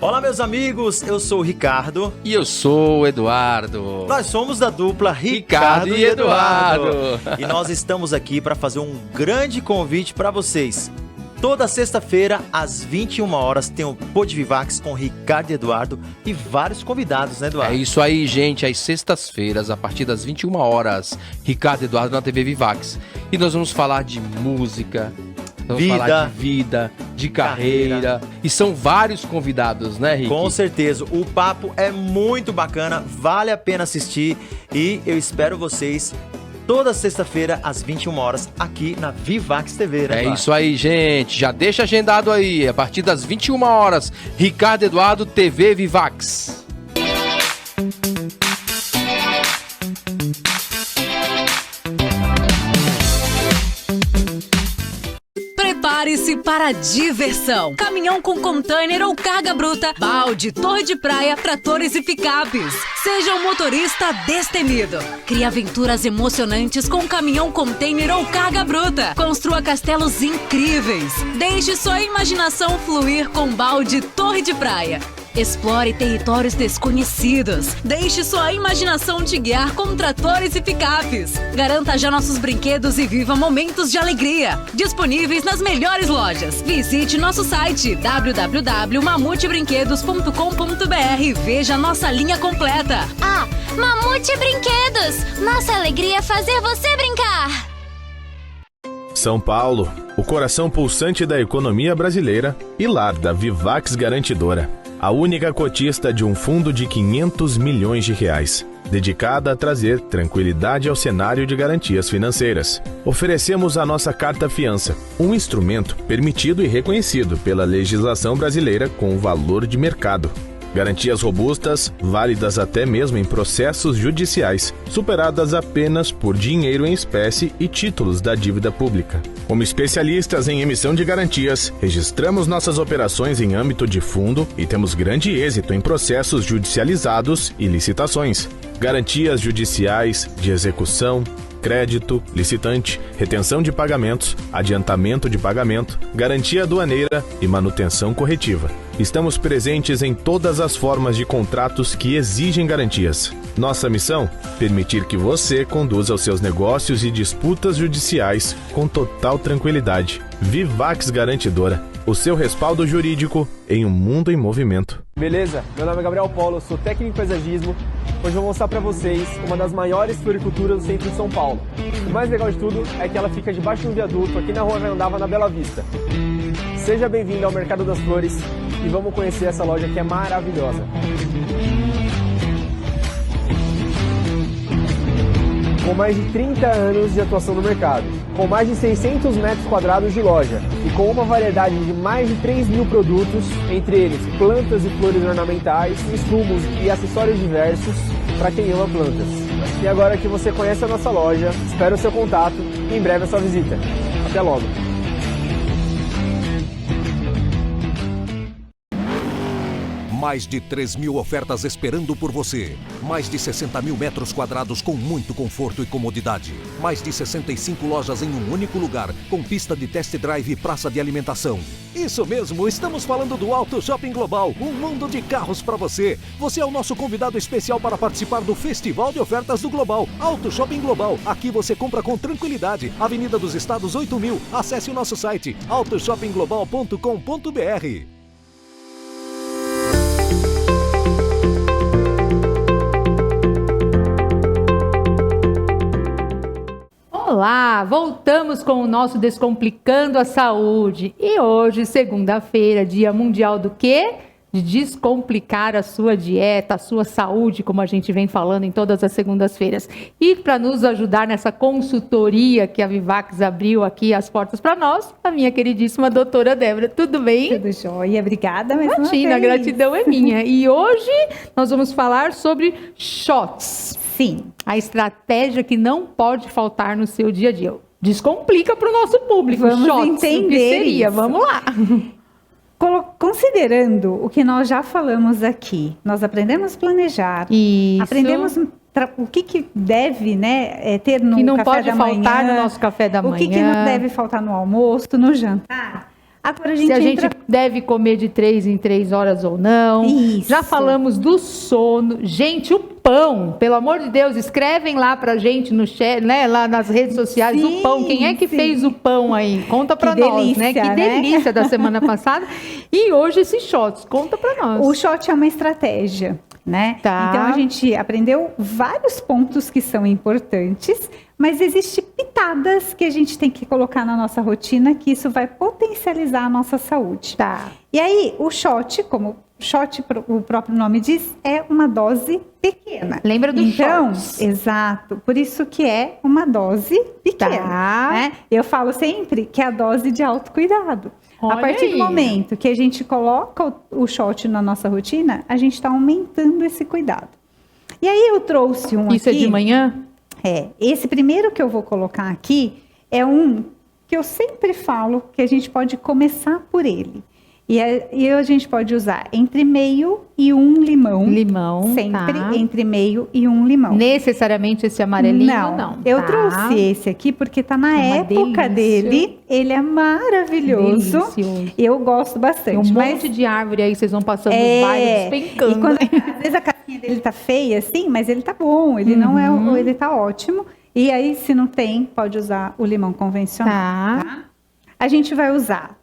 Olá, meus amigos, eu sou o Ricardo. E eu sou o Eduardo. Nós somos da dupla Ricardo e Eduardo. E nós estamos aqui para fazer um grande convite para vocês. Toda sexta-feira, às 21 horas, tem o Podvivax com Ricardo e Eduardo e vários convidados, né, Eduardo? É isso aí, gente. Às sextas-feiras, a partir das 21 horas, Ricardo e Eduardo na TV Vivax. E nós vamos falar de música, vamos falar de vida, de carreira. E são vários convidados, né, Rick? Com certeza. O papo é muito bacana, vale a pena assistir. E eu espero vocês toda sexta-feira, às 21 horas, aqui na Vivax TV, né? É isso aí, gente. Já deixa agendado aí. A partir das 21 horas, Ricardo e Eduardo, TV Vivax. Prepare-se para a diversão. Caminhão com container ou carga bruta, balde, torre de praia, tratores e picapes. Seja um motorista destemido. Crie aventuras emocionantes com caminhão, container ou carga bruta. Construa castelos incríveis. Deixe sua imaginação fluir com balde, torre de praia. Explore territórios desconhecidos. Deixe sua imaginação te guiar com tratores e picapes. Garanta já nossos brinquedos e viva momentos de alegria. Disponíveis nas melhores lojas. Visite nosso site www.mamutebrinquedos.com.br e veja nossa linha completa. Ah, Mamute Brinquedos! Nossa alegria é fazer você brincar! São Paulo, o coração pulsante da economia brasileira e lar da Vivax Garantidora. A única cotista de um fundo de 500 milhões de reais, dedicada a trazer tranquilidade ao cenário de garantias financeiras. Oferecemos a nossa Carta Fiança, um instrumento permitido e reconhecido pela legislação brasileira com valor de mercado. Garantias robustas, válidas até mesmo em processos judiciais, superadas apenas por dinheiro em espécie e títulos da dívida pública. Como especialistas em emissão de garantias, registramos nossas operações em âmbito de fundo e temos grande êxito em processos judicializados e licitações. Garantias judiciais, de execução, crédito, licitante, retenção de pagamentos, adiantamento de pagamento, garantia aduaneira e manutenção corretiva. Estamos presentes em todas as formas de contratos que exigem garantias. Nossa missão? Permitir que você conduza os seus negócios e disputas judiciais com total tranquilidade. Vivax Garantidora, o seu respaldo jurídico em um mundo em movimento. Beleza? Meu nome é Gabriel Polo, sou técnico em paisagismo. Hoje eu vou mostrar pra vocês uma das maiores floriculturas do centro de São Paulo. O mais legal de tudo é que ela fica debaixo de um viaduto aqui na Rua Andava, na Bela Vista. Seja bem-vindo ao Mercado das Flores e vamos conhecer essa loja que é maravilhosa. Com mais de 30 anos de atuação no mercado, com mais de 600 metros quadrados de loja e com uma variedade de mais de 3 mil produtos, entre eles plantas e flores ornamentais, insumos e acessórios diversos para quem ama plantas. E agora que você conhece a nossa loja, espero o seu contato e em breve a sua visita. Até logo! Mais de 3 mil ofertas esperando por você. Mais de 60 mil metros quadrados com muito conforto e comodidade. Mais de 65 lojas em um único lugar, com pista de test drive e praça de alimentação. Isso mesmo, estamos falando do Auto Shopping Global, um mundo de carros para você. Você é o nosso convidado especial para participar do Festival de Ofertas do Global. Auto Shopping Global, aqui você compra com tranquilidade. Avenida dos Estados 8000. Acesse o nosso site autoshoppingglobal.com.br. Olá, Olá, voltamos com o nosso Descomplicando a Saúde. E hoje, segunda-feira, Dia Mundial do quê? De descomplicar a sua dieta, a sua saúde, como a gente vem falando em todas as segundas-feiras. E para nos ajudar nessa consultoria que a Vivax abriu aqui as portas para nós, a minha queridíssima doutora Débora. Tudo bem? Tudo jóia, obrigada. Imagina, a gratidão é minha. E hoje nós vamos falar sobre shots. Sim. A estratégia que não pode faltar no seu dia a dia. Descomplica para o nosso público. Vamos shots, entender o que seria? isso. Vamos lá. Considerando o que nós já falamos aqui, nós aprendemos a planejar, Isso. aprendemos o que deve, né, ter no que não café pode da faltar manhã, no nosso café da manhã. o que não deve faltar no almoço, no jantar. Agora Se a gente deve comer de 3 em 3 horas ou não. Isso. Já falamos do sono. Gente, o pão, pelo amor de Deus, escrevem lá pra gente no chat, né, lá nas redes sociais, Sim, o pão. Quem é que fez o pão aí? Conta pra Que nós, delícia, né? Que né? delícia da semana passada. E hoje esses shots, conta pra nós. O shot é uma estratégia, né? Tá. Então a gente aprendeu vários pontos que são importantes, mas existem pitadas que a gente tem que colocar na nossa rotina, que isso vai potencializar a nossa saúde. Tá. E aí, o shot, como shot, o próprio nome diz, é uma dose pequena. Lembra do então, shots. Exato. Por isso que é uma dose pequena. Tá. Né? Eu falo sempre que é a dose de autocuidado. Olha A partir aí. do momento que a gente coloca o shot na nossa rotina, a gente está aumentando esse cuidado. E aí eu trouxe um Isso aqui. é de manhã? Esse primeiro que eu vou colocar aqui é um que eu sempre falo que a gente pode começar por ele. E a gente pode usar entre meio e um limão. Limão, Sempre tá. entre meio e um limão. Necessariamente esse amarelinho, não. Eu Tá. trouxe esse aqui porque tá na É uma época delícia. dele. Ele é maravilhoso. Delicioso. Eu gosto bastante. Tem um mas monte de árvore aí, vocês vão passando nos bairros despencando. E quando, às vezes a casquinha dele tá feia, assim, mas ele tá bom. Ele não é, ele tá ótimo. E aí, se não tem, pode usar o limão convencional. Tá. A gente vai usar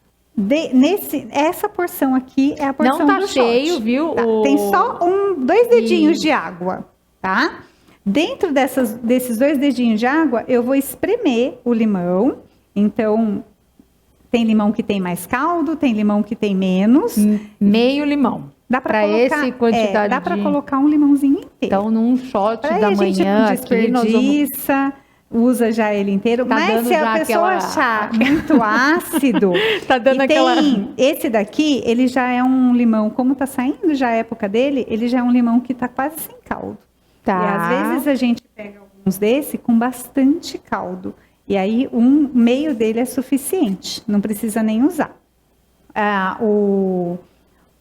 essa porção aqui é a porção Não tá do cheio, shot. viu? Tá. Tem só 2 dedinhos de água, tá? Dentro desses 2 dedinhos de água, eu vou espremer o limão. Então, tem limão que tem mais caldo, tem limão que tem menos. Meio limão. Dá para Pra colocar, esse quantidade dá para de- colocar um limãozinho inteiro. Então, num shot Aí da a gente manhã aqui, nós vamos... desperdiça, usa já ele inteiro. Tá Mas dando se a já pessoa aquela- achar muito ácido, Tá dando e aquela... tem esse daqui, ele já é um limão, como tá saindo já a época dele, ele já é um limão que tá quase sem caldo. Tá. E às vezes a gente pega alguns desse com bastante caldo. E aí meio dele é suficiente, não precisa nem usar.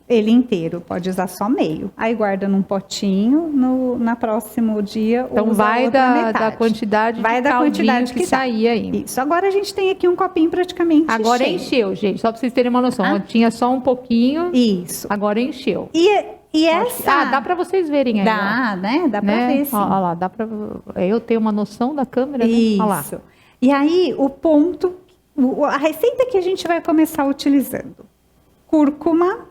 Ele inteiro, pode usar só meio. Aí guarda num potinho, na próximo dia Então, usa vai a outra da metade. quantidade Vai de da caldinho quantidade que que dá. sair aí. Isso. Agora a gente tem aqui um copinho praticamente Agora cheio. encheu, gente. Só pra vocês terem uma noção. Tinha só um pouquinho. Isso. Agora encheu. E essa... dá pra vocês verem aí. Dá, né? Dá pra ver, sim. Olha lá, dá pra... Eu tenho uma noção da câmera, né? Isso. Olha lá. E aí, o ponto... A receita que a gente vai começar utilizando. Cúrcuma,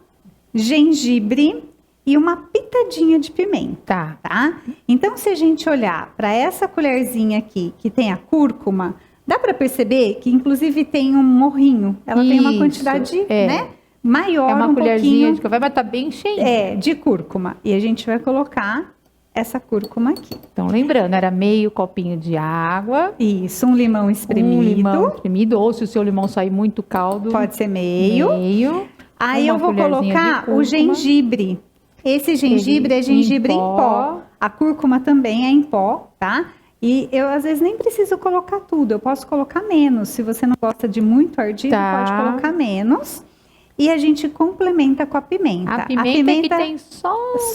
gengibre e uma pitadinha de pimenta. Tá? Então, se a gente olhar para essa colherzinha aqui, que tem a cúrcuma, dá para perceber que, inclusive, tem um morrinho. Ela tem uma Isso, quantidade, né? Maior, É uma um colherzinha pouquinho, de café, mas tá bem cheia. de cúrcuma. E a gente vai colocar essa cúrcuma aqui. Então, lembrando, era meio copinho de água. Isso, um limão espremido. Um limão espremido, ou se o seu limão sair muito caldo. Pode ser meio. Aí Uma eu vou colherzinha de colocar o cúrcuma. gengibre. Esse gengibre é gengibre em pó. A cúrcuma também é em pó, tá? E eu, às vezes, nem preciso colocar tudo. Eu posso colocar menos. Se você não gosta de muito ardido, pode colocar menos. E a gente complementa com a pimenta. A pimenta que tem só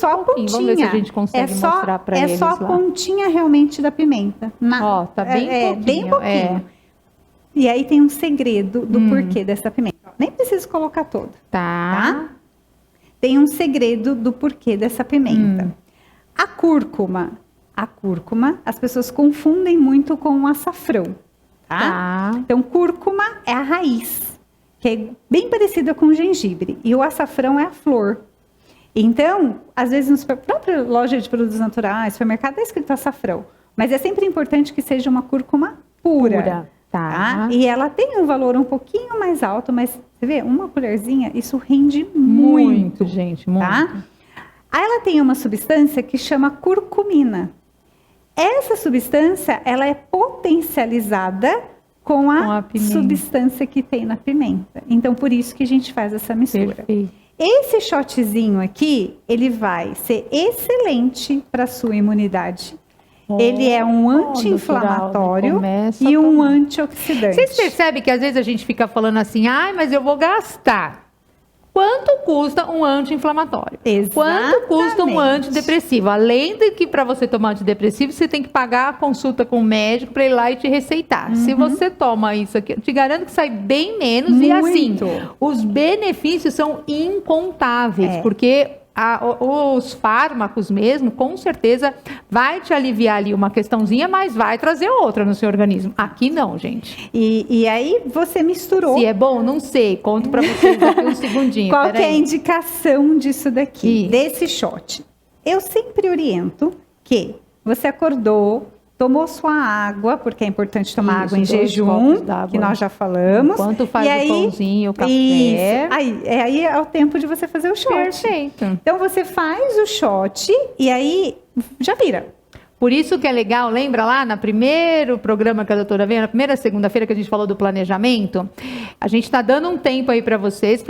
a um pouquinho. pontinha. Vamos ver se a gente consegue mostrar pra eles É só a lá. pontinha realmente da pimenta. Ó, tá bem pouquinho. bem pouquinho. E aí tem um segredo do porquê dessa pimenta. Nem preciso colocar toda. Tá? Tem um segredo do porquê dessa pimenta. A cúrcuma, as pessoas confundem muito com o açafrão, tá? Então, cúrcuma é a raiz, que é bem parecida com o gengibre. E o açafrão é a flor. Então, às vezes, na própria loja de produtos naturais, supermercado, está escrito açafrão. Mas é sempre importante que seja uma cúrcuma pura. Tá? E ela tem um valor um pouquinho mais alto, mas você vê, uma colherzinha, isso rende muito. Gente, muito. Tá? Aí ela tem uma substância que chama curcumina. Essa substância, ela é potencializada com a substância que tem na pimenta. Então, por isso que a gente faz essa mistura. Perfeito. Esse shotzinho aqui, ele vai ser excelente para sua imunidade. Ele é um anti-inflamatório e um antioxidante. Vocês percebem que às vezes a gente fica falando assim, mas eu vou gastar. Quanto custa um anti-inflamatório? Quanto custa um antidepressivo? Além de que para você tomar antidepressivo, você tem que pagar a consulta com o médico para ir lá e te receitar. Se você toma isso aqui, eu te garanto que sai bem menos. E assim, os benefícios são incontáveis, porque os fármacos mesmo, com certeza, vai te aliviar ali uma questãozinha, mas vai trazer outra no seu organismo. Aqui não, gente. E aí você misturou. Se é bom, não sei. Conto pra vocês daqui um segundinho. Qual que é a indicação disso daqui, desse shot? Eu sempre oriento que você acordou, tomou sua água, porque é importante tomar água em jejum, que nós já falamos. Enquanto faz o pãozinho, o café. Aí é o tempo de você fazer o shot. Perfeito. Então você faz o shot e aí já vira. Por isso que é legal, lembra lá no primeiro programa que a doutora veio, na primeira segunda-feira que a gente falou do planejamento? A gente está dando um tempo aí para vocês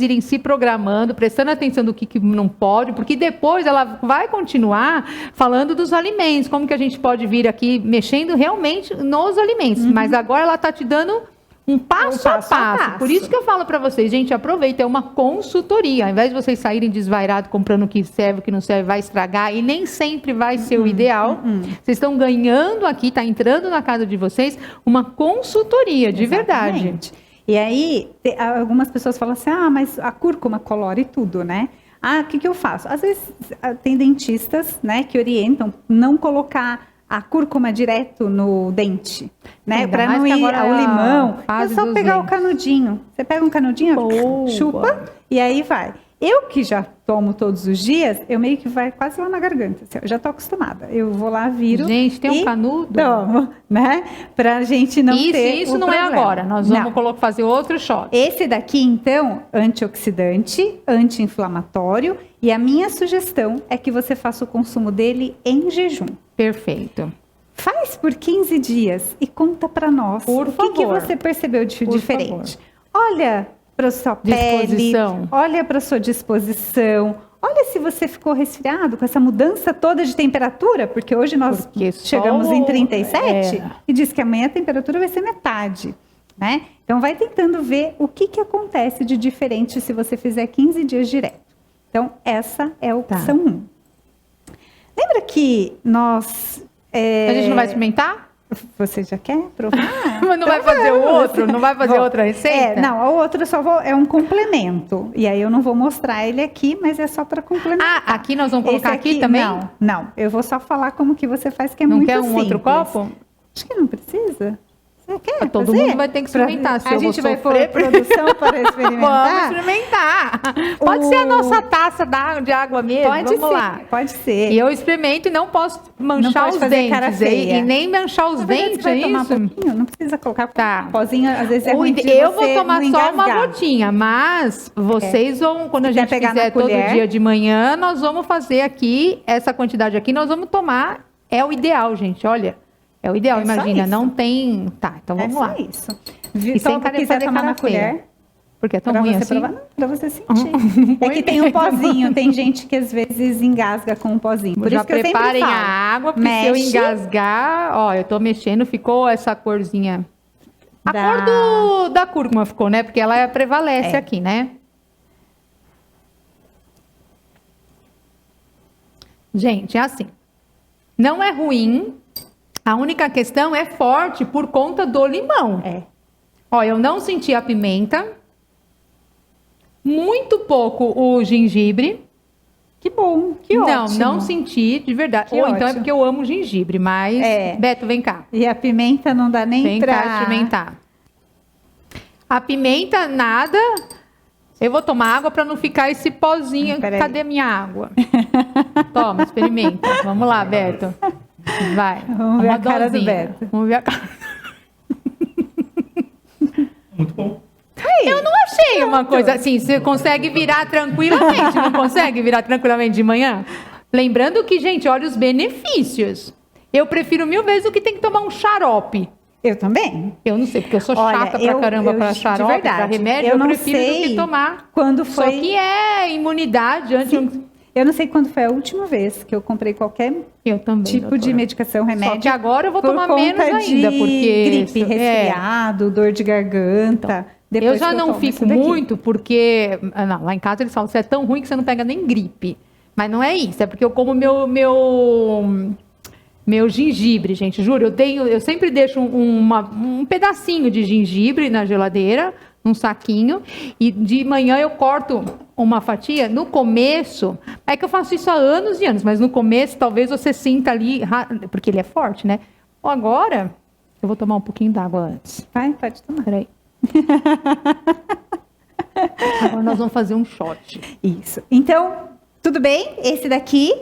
irem se programando, prestando atenção do que não pode, porque depois ela vai continuar falando dos alimentos, como que a gente pode vir aqui mexendo realmente nos alimentos. Mas agora ela está te dando um passo a passo. Por isso que eu falo para vocês, gente, aproveita, é uma consultoria. Ao invés de vocês saírem desvairados comprando o que serve, o que não serve, vai estragar, e nem sempre vai ser o ideal. Vocês estão ganhando aqui, está entrando na casa de vocês, uma consultoria, de verdade. E aí, algumas pessoas falam assim, mas a cúrcuma colore tudo, né? O que eu faço? Às vezes, tem dentistas, né, que orientam não colocar a cúrcuma direto no dente, né? Para não ir ao limão. É só pegar o canudinho. Você pega um canudinho, chupa e aí vai. Eu que já tomo todos os dias, eu meio que vai quase lá na garganta. Assim, eu já tô acostumada. Eu vou lá, viro. Gente, tem um canudo? Tomo, né? Pra gente não ter Isso não problema. É agora. Nós vamos fazer outro shot. Esse daqui, então, antioxidante, anti-inflamatório. E a minha sugestão é que você faça o consumo dele em jejum. Perfeito. Faz por 15 dias e conta para nós o que você percebeu de diferente. Olha para a sua pele, olha para a sua disposição, olha se você ficou resfriado com essa mudança toda de temperatura, porque hoje nós chegamos em 37 e diz que amanhã a temperatura vai ser metade, né? Então vai tentando ver o que acontece de diferente se você fizer 15 dias direto. Então essa é a opção 1. Lembra que nós... A gente não vai experimentar? Você já quer provar? Mas não vai fazer o outro? Não vai fazer outra receita? Não, o outro é um complemento. E aí eu não vou mostrar ele aqui, mas é só para complementar. Aqui nós vamos colocar aqui também? Não. Eu vou só falar como que você faz, que é muito simples. Não quer um outro copo? Acho que não precisa. Você quer Todo mundo vai ter que experimentar. A gente vai pôr produção para experimentar? Vamos experimentar. Pode ser a nossa taça de água mesmo. Vamos lá. Pode ser. E eu experimento e não posso manchar os dentes. Cara feia. E nem manchar os dentes, é isso? Tomar um pouquinho, não precisa colocar um pozinho, às vezes é ruim de Eu vou tomar só uma gotinha, mas vocês vão, quando a gente fizer todo dia de manhã, nós vamos fazer aqui, essa quantidade aqui, nós vamos tomar. É o ideal, gente, olha. É o ideal, imagina, não tem... Tá, então vamos lá. É só isso. E sem quiser tomar na colher. Porque é tão ruim assim? Pra você sentir. É que tem um pozinho, tem gente que às vezes engasga com um pozinho. Por isso que eu sempre falo. Preparem a água, porque se eu engasgar... eu tô mexendo, ficou essa corzinha... A cor da cúrcuma ficou, né? Porque ela prevalece aqui, né? Gente, é assim. Não é ruim... A única questão é forte por conta do limão. Eu não senti a pimenta. Muito pouco o gengibre. Que bom, que ótimo. Não senti, de verdade. Então é porque eu amo gengibre, mas... Beto, vem cá. E a pimenta não dá nem pra... Vem cá experimentar. A pimenta, nada... Eu vou tomar água para não ficar esse pozinho. Cadê a minha água? Toma, experimenta. Vamos lá, Beto. Vai. Vamos ver a cara do Beto. Vamos ver a cara. aí. Eu não achei uma coisa assim, você consegue virar tranquilamente, não consegue virar tranquilamente de manhã? Lembrando que, gente, olha os benefícios. Eu prefiro 1000 vezes do que tem que tomar um xarope. Eu também. Eu não sei, porque eu sou chata pra caramba pra xarope, pra remédio, eu prefiro do que tomar. Quando foi... Só que é imunidade Eu não sei quando foi a última vez que eu comprei qualquer tipo de medicação, remédio. Só que agora eu vou tomar menos ainda, porque... gripe, resfriado, dor de garganta. Eu já não fico muito, porque... Não, lá em casa eles falam, você é tão ruim que você não pega nem gripe. Mas não é isso, é porque eu como meu gengibre, gente, juro, eu sempre deixo um pedacinho de gengibre na geladeira, num saquinho, e de manhã eu corto uma fatia. No começo, é que eu faço isso há anos e anos, mas no começo talvez você sinta ali, porque ele é forte, né? Agora, eu vou tomar um pouquinho d'água antes. Vai, pode tomar. Peraí. Agora nós vamos fazer um shot. Isso. Então, tudo bem? Esse daqui...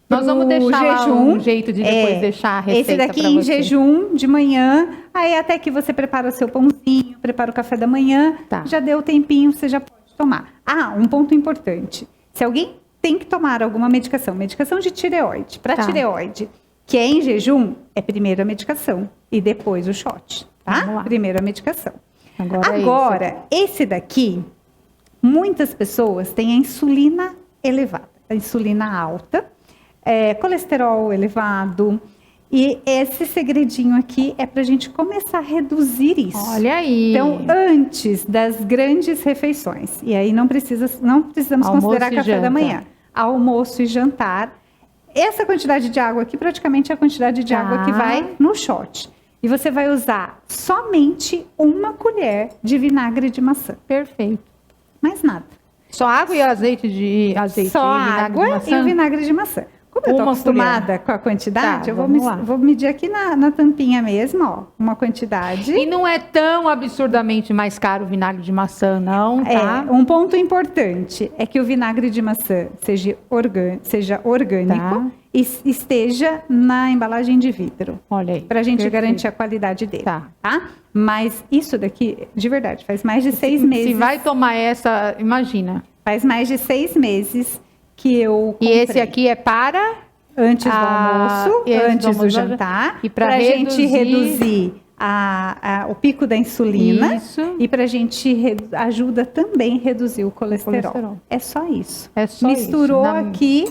Nós vamos deixar jejum, um jeito de depois deixar a receita. Esse daqui em jejum de manhã, aí até que você prepara o seu pãozinho, prepara o café da manhã, já deu tempinho, você já pode tomar. Um ponto importante. Se alguém tem que tomar alguma medicação de tireoide, para tireoide, que é em jejum, é primeiro a medicação e depois o shot, tá? Primeiro a medicação. Agora esse daqui, muitas pessoas têm a insulina elevada, a insulina alta, colesterol elevado, e esse segredinho aqui é para a gente começar a reduzir isso. Olha aí. Então, antes das grandes refeições, e aí não precisamos considerar café da manhã, almoço e jantar, essa quantidade de água aqui praticamente é a quantidade de água que vai no shot. E você vai usar somente 1 colher de vinagre de maçã. Perfeito. Mais nada. Só água e azeite Só água e o vinagre de maçã. Como eu estou acostumada com a quantidade, eu vou medir aqui na tampinha mesmo, ó, uma quantidade. E não é tão absurdamente mais caro o vinagre de maçã, não, tá? Um ponto importante é que o vinagre de maçã seja orgânico e esteja na embalagem de vidro. Olha aí. Pra gente garantir a qualidade dele, tá? Mas isso daqui, de verdade, faz mais de 6 meses. Se vai tomar essa, imagina. Faz mais de 6 meses que eu comprei. E esse aqui é para? Antes do almoço, antes do jantar. E para a gente reduzir o pico da insulina. Isso. E para a gente ajuda também a reduzir o colesterol. É só isso. É só Misturou isso. Aqui.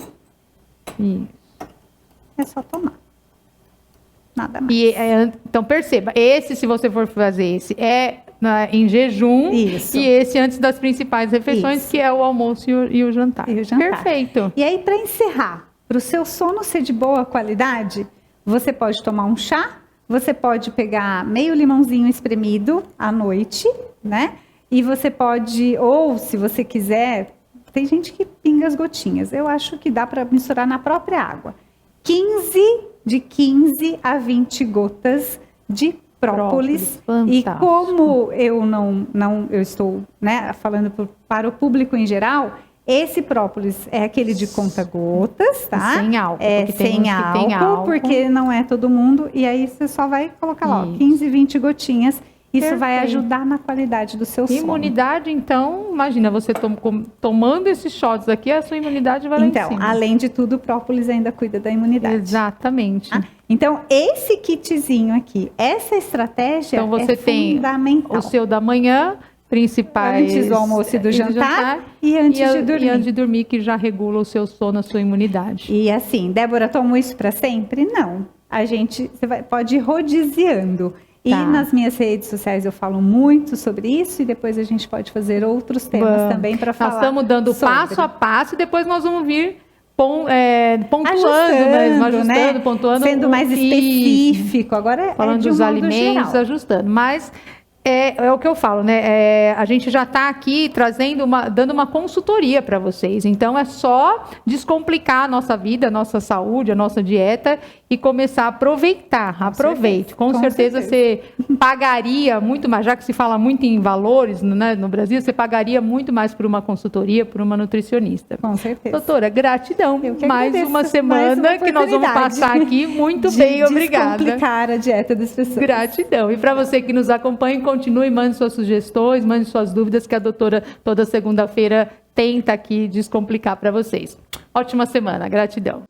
Isso. É só tomar. Nada mais. Então perceba, esse, se você for fazer esse, em jejum. Isso. E esse antes das principais refeições, que é o almoço e o jantar. Perfeito. E aí, para encerrar, para o seu sono ser de boa qualidade, você pode tomar um chá, você pode pegar meio limãozinho espremido à noite, né? E você pode, ou se você quiser, tem gente que pinga as gotinhas. Eu acho que dá para misturar na própria água. De 15 a 20 gotas de própolis. E como eu eu estou, né, falando para o público em geral, esse própolis é aquele de conta-gotas, tá? Sem álcool. Sem álcool, porque não é todo mundo. E aí você só vai colocar lá, 15, 20 gotinhas. Isso vai ajudar na qualidade do seu sono. Imunidade, então, imagina, você tomando esses shots aqui, a sua imunidade vai lá em cima. Então, além de tudo, o própolis ainda cuida da imunidade. Exatamente. Então, esse kitzinho aqui, essa estratégia então, você tem fundamental. O seu da manhã, principais... Antes do almoço e do jantar e antes de dormir. E antes de dormir, que já regula o seu sono, a sua imunidade. E assim, Débora, tomou isso para sempre? Não. Você pode ir rodiziando. E nas minhas redes sociais eu falo muito sobre isso e depois a gente pode fazer outros temas também para falar. Nós estamos dando passo a passo e depois nós vamos vir pontuando, pontuando. Sendo mais específico. Agora falando dos alimentos, ajustando. Mas é o que eu falo, né? A gente já está aqui dando uma consultoria para vocês. Então é só descomplicar a nossa vida, a nossa saúde, a nossa dieta e começar a aproveitar. Aproveite. Com certeza você pagaria muito mais, já que se fala muito em valores, né, no Brasil, você pagaria muito mais por uma consultoria, por uma nutricionista. Com certeza. Doutora, gratidão. Mais uma semana mais uma que nós vamos passar aqui. Muito bem, obrigada. Descomplicar a dieta das pessoas. Gratidão. E para você que nos acompanha, continue, mande suas sugestões, mande suas dúvidas, que a doutora toda segunda-feira tenta aqui descomplicar para vocês. Ótima semana. Gratidão.